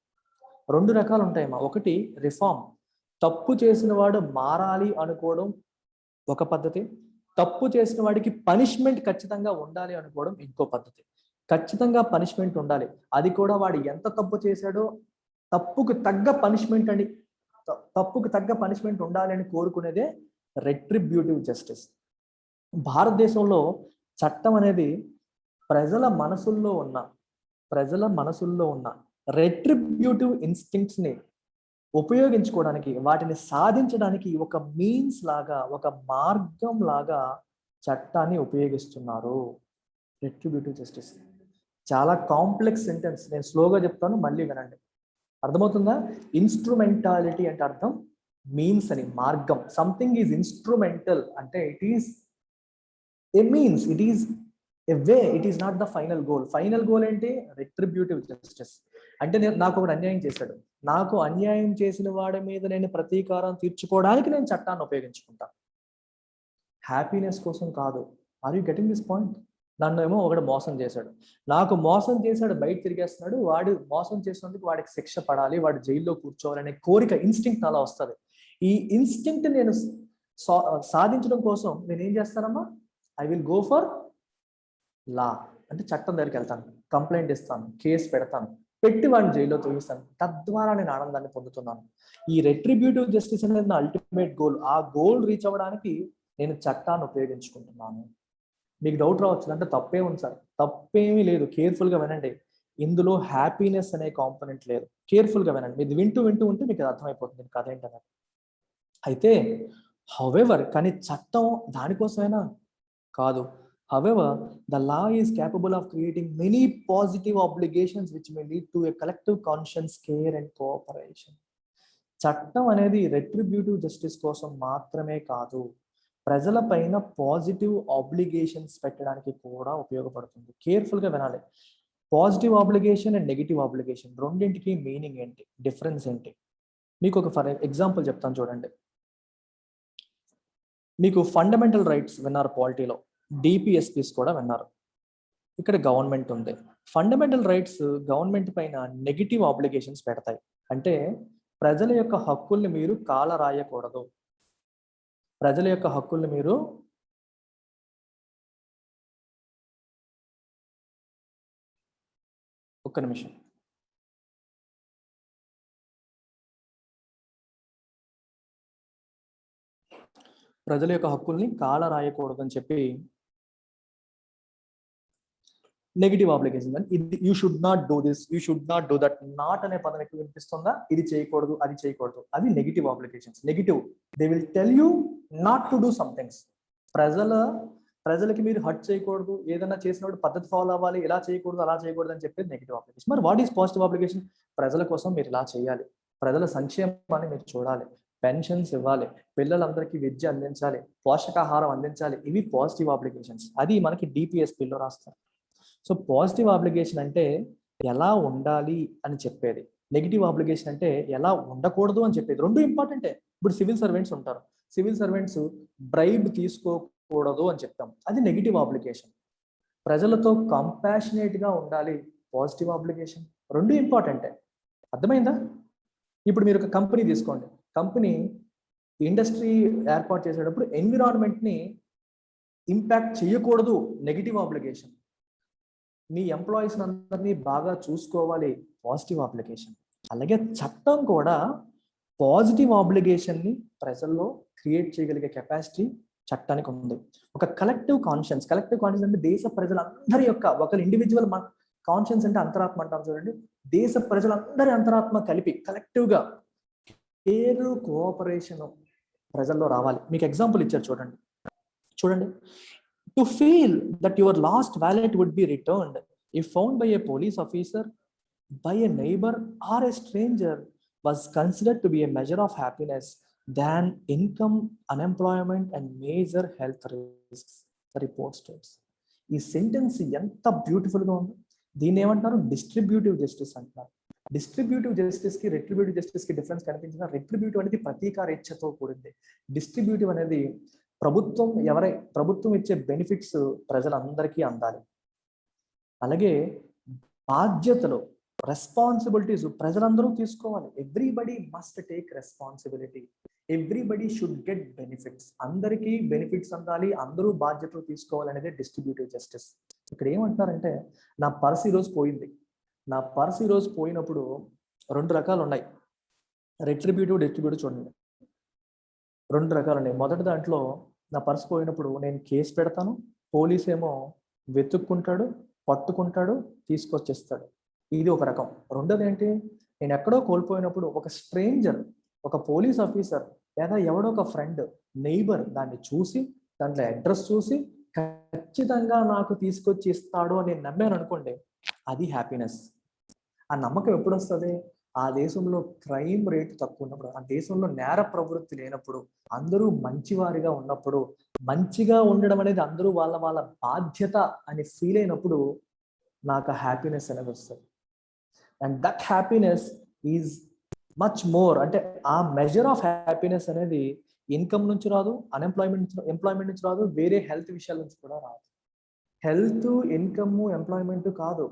2 రకాలు ఉంటాయమ్మా. ఒకటి రిఫార్మ్, తప్పు చేసిన వాడు మారాలి అనుకోవడం ఒక పద్ధతి, తప్పు చేసిన వాడికి పనిష్మెంట్ ఖచ్చితంగా ఉండాలి అనుకోవడం ఇంకో పద్ధతి. ఖచ్చితంగా పనిష్మెంట్ ఉండాలి, అది కూడా వాడు ఎంత తప్పు చేశాడో తప్పుకు తగ్గ పనిష్మెంట్ ఉండాలి అని కోరుకునేదే రెట్రిబ్యూటివ్ జస్టిస్. భారతదేశంలో చట్టం అనేది ప్రజల మనసుల్లో ఉన్న రెట్రిబ్యూటివ్ ఇన్స్టింక్ట్స్ ని ఉపయోగించుకోవడానికి, వాటిని సాధించడానికి ఒక మీన్స్ లాగా, ఒక మార్గం లాగా చట్టాన్ని ఉపయోగిస్తున్నారు. రెట్రిబ్యూటివ్ జస్టిస్ చాలా కాంప్లెక్స్ సెంటెన్స్, నేను స్లోగా చెప్తాను, మళ్ళీ వినండి. అర్థమవుతుందా? ఇన్స్ట్రుమెంటాలిటీ అంటే అర్థం మీన్స్ అని, మార్గం. సంథింగ్ ఈజ్ ఇన్స్ట్రుమెంటల్ అంటే it is a means, it is a way, it is not the final goal. Final goal ఏంటి? రెట్రిబ్యూటివ్ జస్టిస్ అంటే నాకు ఒకటి అన్యాయం చేశాడు, నాకు అన్యాయం చేసిన వాడి మీద నేను ప్రతీకారం తీర్చుకోవడానికి నేను చట్టాన్ని ఉపయోగించుకుంటాను, హ్యాపీనెస్ కోసం కాదు. Are you getting this point? నన్ను ఏమో ఒకడు మోసం చేశాడు, నాకు మోసం చేశాడు, బయట తిరిగేస్తున్నాడు, వాడు మోసం చేసినందుకు వాడికి శిక్ష పడాలి, వాడు జైల్లో కూర్చోవాలనే కోరిక, ఇన్స్టింక్ట్ అలా వస్తుంది. ఈ ఇన్స్టింక్ట్ నేను సాధించడం కోసం నేను ఏం చేస్తానమ్మా? I will go for law, అంటే చట్టం దగ్గరికి వెళ్తాను, కంప్లైంట్ ఇస్తాను, కేసు పెడతాను, పెట్టి వాడిని జైల్లో తొలగిస్తాను, తద్వారా నేను ఆనందాన్ని పొందుతున్నాను. ఈ రెట్రిబ్యూటివ్ జస్టిస్ అనేది నా అల్టిమేట్ గోల్. ఆ గోల్ రీచ్ అవ్వడానికి నేను చట్టాన్ని ఉపయోగించుకుంటున్నాను. మీకు డౌట్ రావచ్చు, అంటే తప్పే ఉంది సార్. తప్పేమీ లేదు, కేర్ఫుల్గా వినండి. ఇందులో హ్యాపీనెస్ అనే కాంపోనెంట్ లేదు. కేర్ఫుల్గా వినండి, మీరు వింటూ ఉంటే మీకు అర్థమైపోతుంది కథ ఏంటనే. అయితే హౌవెవర్, కానీ చట్టం దానికోసమైనా కాదు. However, the law is capable of creating many positive obligations which may lead to a collective conscience, care and cooperation. చట్టం అనేది రెట్రిబ్యూటివ్ జస్టిస్ కోసం మాత్రమే కాదు, ప్రజల పైన పాజిటివ్ ఆబ్లిగేషన్స్ పెట్టడానికి కూడా ఉపయోగపడుతుంది. కేర్ఫుల్గా వినాలి. Positive obligation and negative obligation రెండింటికి మీనింగ్ ఏంటి, డిఫరెన్స్ ఏంటి? మీకు ఒక ఫర్ ఎగ్జాంపుల్ చెప్తాను చూడండి. మీకు ఫండమెంటల్ రైట్స్ విన్నారు పాలిటీలో, డిపిఎస్పీస్ కూడా విన్నారు. ఇక్కడ గవర్నమెంట్ ఉంది. ఫండమెంటల్ రైట్స్ గవర్నమెంట్ పైన నెగిటివ్ ఆబ్లిగేషన్స్ పెడతాయి. అంటే ప్రజల యొక్క హక్కుల్ని మీరు కాల రాయకూడదు. ప్రజల యొక్క హక్కుల్ని మీరు ఒక్క నిమిషం ప్రజల యొక్క హక్కుల్ని కాల రాయకూడదు అని చెప్పి నెగిటివ్ ఆబ్లిగేషన్. ఇది you should not do this, you should not do that. Not అనే పదం ఎక్కువ వినిపిస్తుందా? ఇది చేయకూడదు, అది చేయకూడదు, అవి negative obligations. Negative, they will tell you not to do somethings. ప్రజలకి మీరు హర్ట్ చేయకూడదు, ఏదైనా చేసినప్పుడు పద్ధతి ఫాలో అవ్వాలి, ఇలా చేయకూడదు, అలా చేయకూడదు అని చెప్పేది నెగిటివ్ ఆబ్లిగేషన్. మరి వాట్ ఈస్ పాజిటివ్ ఆబ్లిగేషన్? ప్రజల కోసం మీరు ఇలా చేయాలి, ప్రజల సంక్షేమాన్ని మీరు చూడాలి, పెన్షన్స్ ఇవ్వాలి, పిల్లలందరికీ విద్య అందించాలి, పోషకాహారం అందించాలి. ఇవి పాజిటివ్ ఆబ్లిగేషన్స్. అది మనకి డిపిఎస్పీలో రాస్తారు. సో పాజిటివ్ ఆబ్లిగేషన్ అంటే ఎలా ఉండాలి అని చెప్పేది, నెగిటివ్ ఆబ్లిగేషన్ అంటే ఎలా ఉండకూడదు అని చెప్పేది. రెండు ఇంపార్టెంటే. ఇప్పుడు సివిల్ సర్వెంట్స్ ఉంటారు, సివిల్ సర్వెంట్స్ బ్రైబ్ తీసుకోకూడదు అని చెప్తాం, అది నెగిటివ్ ఆబ్లిగేషన్. ప్రజలతో కంపాషనేట్గా ఉండాలి, పాజిటివ్ ఆబ్లిగేషన్. రెండు ఇంపార్టెంటే. అర్థమైందా? ఇప్పుడు మీరు ఒక కంపెనీ తీసుకోండి, కంపెనీ ఇండస్ట్రీ ఏర్పాటు చేసేటప్పుడు ఎన్విరాన్మెంట్ని ఇంపాక్ట్ చేయకూడదు, నెగిటివ్ ఆబ్లిగేషన్. మీ ఎంప్లాయీస్ అందరినీ బాగా చూసుకోవాలి, పాజిటివ్ ఆబ్లిగేషన్. అలాగే చట్టం కూడా పాజిటివ్ ఆబ్లిగేషన్ని ప్రజల్లో క్రియేట్ చేయగలిగే కెపాసిటీ చట్టానికి ఉంది. ఒక కలెక్టివ్ కాన్షియన్స్ అంటే దేశ ప్రజలందరి యొక్క, ఒక ఇండివిజువల్ కాన్షియన్స్ అంటే అంతరాత్మ అంటాం చూడండి, దేశ ప్రజలందరి అంతరాత్మ కలిపి కలెక్టివ్గా కేర్, కోఆపరేషన్ ప్రజల్లో రావాలి. మీకు ఎగ్జాంపుల్ ఇచ్చారు చూడండి. To feel that your lost wallet would be returned if found by a police officer, by a neighbor or a stranger was considered to be a measure of happiness than income, unemployment and major health risks, the report states. ఈ sentence ఎంత బ్యూటిఫుల్గా ఉంది. దీన్ని ఏమంటారు? Distributive justice అంటారు. Distributive జస్టిస్కి retributive జస్టిస్కి difference కనిపించిన, retributive అనేది ప్రతీకార ఇచ్ఛతో కూడింది. డిస్ట్రిబ్యూటివ్ అనేది ప్రభుత్వం ఇచ్చే బెనిఫిట్స్ ప్రజలందరికీ అందాలి. అలాగే బాధ్యతలు, రెస్పాన్సిబిలిటీస్ ప్రజలందరూ తీసుకోవాలి. Everybody must take responsibility, everybody should get benefits. అందరికీ బెనిఫిట్స్ అందాలి, అందరూ బాధ్యతలు తీసుకోవాలి అనేది డిస్ట్రిబ్యూటివ్ జస్టిస్. ఇక్కడ ఏమంటున్నారంటే, నా పర్స్ ఈరోజు పోయినప్పుడు రెండు రకాలు ఉన్నాయి. రెట్రిబ్యూటివ్, డిస్ట్రిబ్యూటివ్ చూడండి, రెండు రకాలు ఉన్నాయి. మొదటి దాంట్లో నా పర్స్ పోయినప్పుడు నేను కేసు పెడతాను, పోలీస్ ఏమో వెతుక్కుంటాడు, పట్టుకుంటాడు, తీసుకొచ్చేస్తాడు. ఇది ఒక రకం. రెండోది ఏంటి? నేను ఎక్కడో కోల్పోయినప్పుడు ఒక స్ట్రేంజర్, ఒక పోలీస్ ఆఫీసర్ లేదా ఎవడో ఒక ఫ్రెండ్, నెయిబర్ దాన్ని చూసి, దాంట్లో అడ్రస్ చూసి ఖచ్చితంగా నాకు తీసుకొచ్చి ఇస్తాడు అని నేను నమ్మాను అనుకోండి, అది హ్యాపీనెస్. ఆ నమ్మకం ఎప్పుడు వస్తుంది? ఆ దేశంలో క్రైమ్ రేట్ తక్కువ ఉన్నప్పుడు, ఆ దేశంలో నేర ప్రవృత్తి లేనప్పుడు, అందరూ మంచివారిగా ఉన్నప్పుడు, మంచిగా ఉండడం అనేది అందరూ వాళ్ళ వాళ్ళ బాధ్యత అని ఫీల్ అయినప్పుడు నాకు హ్యాపీనెస్ అనేది వస్తుంది. And that happiness is much more. అంటే ఆ మెజర్ ఆఫ్ హ్యాపీనెస్ అనేది ఇన్కమ్ నుంచి రాదు, ఎంప్లాయ్మెంట్ నుంచి రాదు, వేరే హెల్త్ విషయాల నుంచి కూడా రాదు. హెల్త్, ఇన్కమ్, ఎంప్లాయ్మెంట్ కాదు,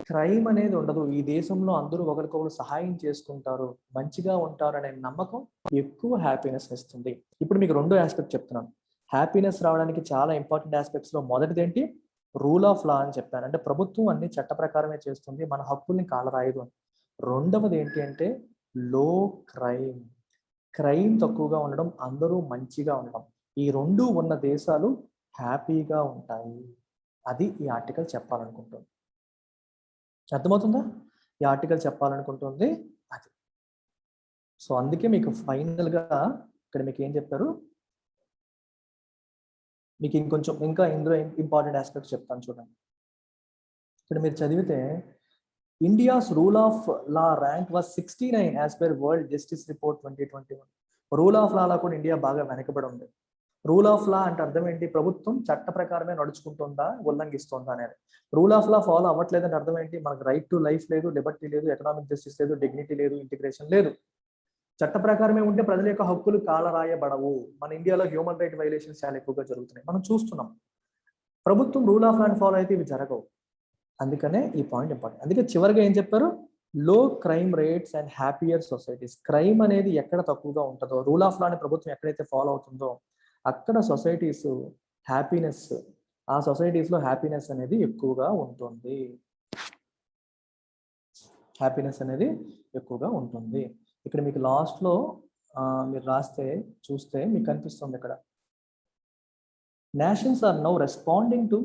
క్రైమ్ అనేది ఉండదు. ఈ దేశంలో అందరూ ఒకరికొకరు సహాయం చేసుకుంటారు, మంచిగా ఉంటారు అనే నమ్మకం ఎక్కువ హ్యాపీనెస్ ఇస్తుంది. ఇప్పుడు మీకు రెండో ఆస్పెక్ట్ చెప్తున్నాను. హ్యాపీనెస్ రావడానికి చాలా ఇంపార్టెంట్ ఆస్పెక్ట్స్లో మొదటిది ఏంటి? రూల్ ఆఫ్ లా అని చెప్పాను. అంటే ప్రభుత్వం అన్ని చట్ట ప్రకారమే చేస్తుంది, మన హక్కుల్ని కాలరాయదు అని. రెండవది ఏంటి అంటే లో క్రైమ్, క్రైమ్ తక్కువగా ఉండడం, అందరూ మంచిగా ఉండడం. ఈ రెండు ఉన్న దేశాలు హ్యాపీగా ఉంటాయి. అది ఈ ఆర్టికల్ చెప్పాలనుకుంటుంది. అర్థమవుతుందా? ఈ ఆర్టికల్ చెప్పాలనుకుంటుంది అది. సో అందుకే మీకు ఫైనల్గా ఇక్కడ మీకు ఏం చెప్పారు, మీకు ఇంకా ఇందులో ఇంపార్టెంట్ ఆస్పెక్ట్స్ చెప్తాను చూడండి. ఇక్కడ మీరు చదివితే, India's rule of law rank was 69 as per world justice report 2021. Rule of లాలో కూడా ఇండియా బాగా వెనకబడి ఉంది. రూల్ ఆఫ్ లా అంటే అర్థం ఏంటి? ప్రభుత్వం చట్ట ప్రకారమే నడుచుకుంటుందా, ఉల్లంఘిస్తుందా అనేది. రూల్ ఆఫ్ లా ఫాలో అవ్వట్లేదని అర్థం ఏంటి? మనకు రైట్ టు లైఫ్ లేదు, లిబర్టీ లేదు, ఎకనామిక్ జస్టిస్ లేదు, డిగ్నిటీ లేదు, ఇంటిగ్రేషన్ లేదు. చట్ట ప్రకారమే ఉంటే ప్రజల యొక్క హక్కులు కాలరాయబడవు. మన ఇండియాలో హ్యూమన్ రైట్ వైలేషన్స్ చాలా ఎక్కువగా జరుగుతున్నాయి, మనం చూస్తున్నాం. ప్రభుత్వం రూల్ ఆఫ్ లా ఫాలో అయితే ఇవి జరగవు. అందుకనే ఈ పాయింట్ ఇంపార్టెంట్. అందుకే చివరిగా ఏం చెప్పారు? లో crime rates and happier societies. Crime అనేది ఎక్కడ తక్కువగా ఉంటుందో, రూల్ ఆఫ్ లాని ప్రభుత్వం ఎక్కడైతే ఫాలో అవుతుందో అక్కడ సొసైటీస్ హ్యాపీనెస్, ఆ సొసైటీస్లో హ్యాపీనెస్ అనేది ఎక్కువగా ఉంటుంది. హ్యాపీనెస్ అనేది ఎక్కువగా ఉంటుంది. ఇక్కడ మీకు లాస్ట్లో మీరు రాస్తే చూస్తే మీకు కనిపిస్తుంది ఇక్కడ, nations are now responding to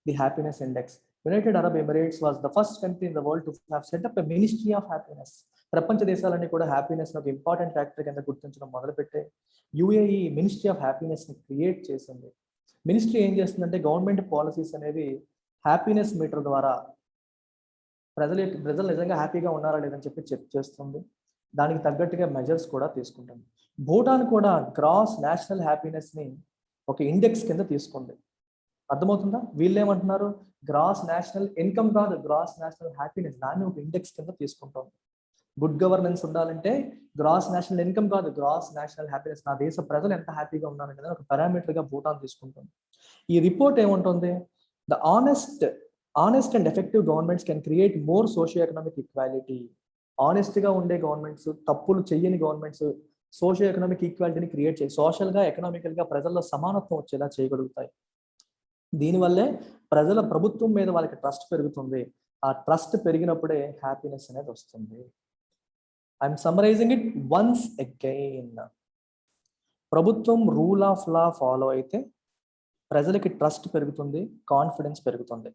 the happiness index. United Arab Emirates was the first country in the world to have set up a ministry of happiness. ప్రపంచ దేశాలన్నీ కూడా హ్యాపీనెస్ ఒక ఇంపార్టెంట్ ఫ్యాక్టర్ కింద గుర్తించడం మొదలుపెట్టే యుఏఈ మినిస్ట్రీ ఆఫ్ హ్యాపీనెస్ ని create చేసింది. Ministry ఏం చేస్తుందంటే గవర్నమెంట్ పాలసీస్ అనేవి హ్యాపీనెస్ మీటర్ ద్వారా ప్రజలు నిజంగా హ్యాపీగా ఉన్నారా లేదని చెప్పి చెక్ చేస్తుంది. దానికి తగ్గట్టుగా మెజర్స్ కూడా తీసుకుంటుంది. భూటాన్ కూడా గ్రాస్ నేషనల్ హ్యాపీనెస్ ని ఒక ఇండెక్స్ కింద తీసుకుంది. అర్థమవుతుందా? వీళ్ళు ఏమంటున్నారు? గ్రాస్ నేషనల్ ఇన్కమ్ కాదు, గ్రాస్ నేషనల్ హ్యాపీనెస్, దాన్ని ఒక ఇండెక్స్ కింద తీసుకుంటాం. గుడ్ గవర్నెన్స్ ఉండాలంటే గ్రాస్ నేషనల్ ఇన్కమ్ కాదు, గ్రాస్ నేషనల్ హ్యాపీనెస్, నా దేశ ప్రజలు ఎంత హ్యాపీగా ఉన్నారంటే ఒక పారామీటర్ గా భూటాన్ తీసుకుంటుంది. ఈ రిపోర్ట్ ఏముంటుంది? The honest and effective governments can create more socio economic equality. Honest గా ఉండే గవర్నమెంట్స్, తప్పులు చెయ్యని గవర్నమెంట్స్ సోషియో ఎకనామిక్ ఈక్వాలిటీని క్రియేట్ చేయి, సోషల్ గా ఎకనామికల్ గా ప్రజల్లో సమానత్వం వచ్చేలా చేయగలుగుతాయి. దీనివల్లే ప్రజల ప్రభుత్వం మీద వాళ్ళకి ట్రస్ట్ పెరుగుతుంది. ఆ ట్రస్ట్ పెరిగినప్పుడే హ్యాపీనెస్ అనేది వస్తుంది. I'm summarising it once again. ప్రభుత్వం రూల్ ఆఫ్ లా ఫాలో అయితే ప్రజలకి ట్రస్ట్ పెరుగుతుంది, కాన్ఫిడెన్స్ పెరుగుతుంది.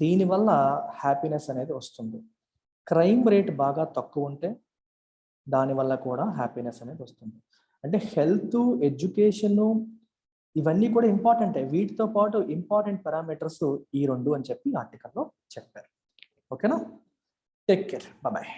దీనివల్ల హ్యాపీనెస్ అనేది వస్తుంది. క్రైమ్ రేట్ బాగా తక్కువ ఉంటే దానివల్ల కూడా హ్యాపీనెస్ అనేది వస్తుంది. అంటే హెల్త్, ఎడ్యుకేషన్ ఇవన్నీ కూడా ఇంపార్టెంటే. వీటితో పాటు ఇంపార్టెంట్ పారామీటర్స్ ఈ రెండు అని చెప్పి ఆర్టికల్లో చెప్పారు. ఓకేనా? Take care, bye.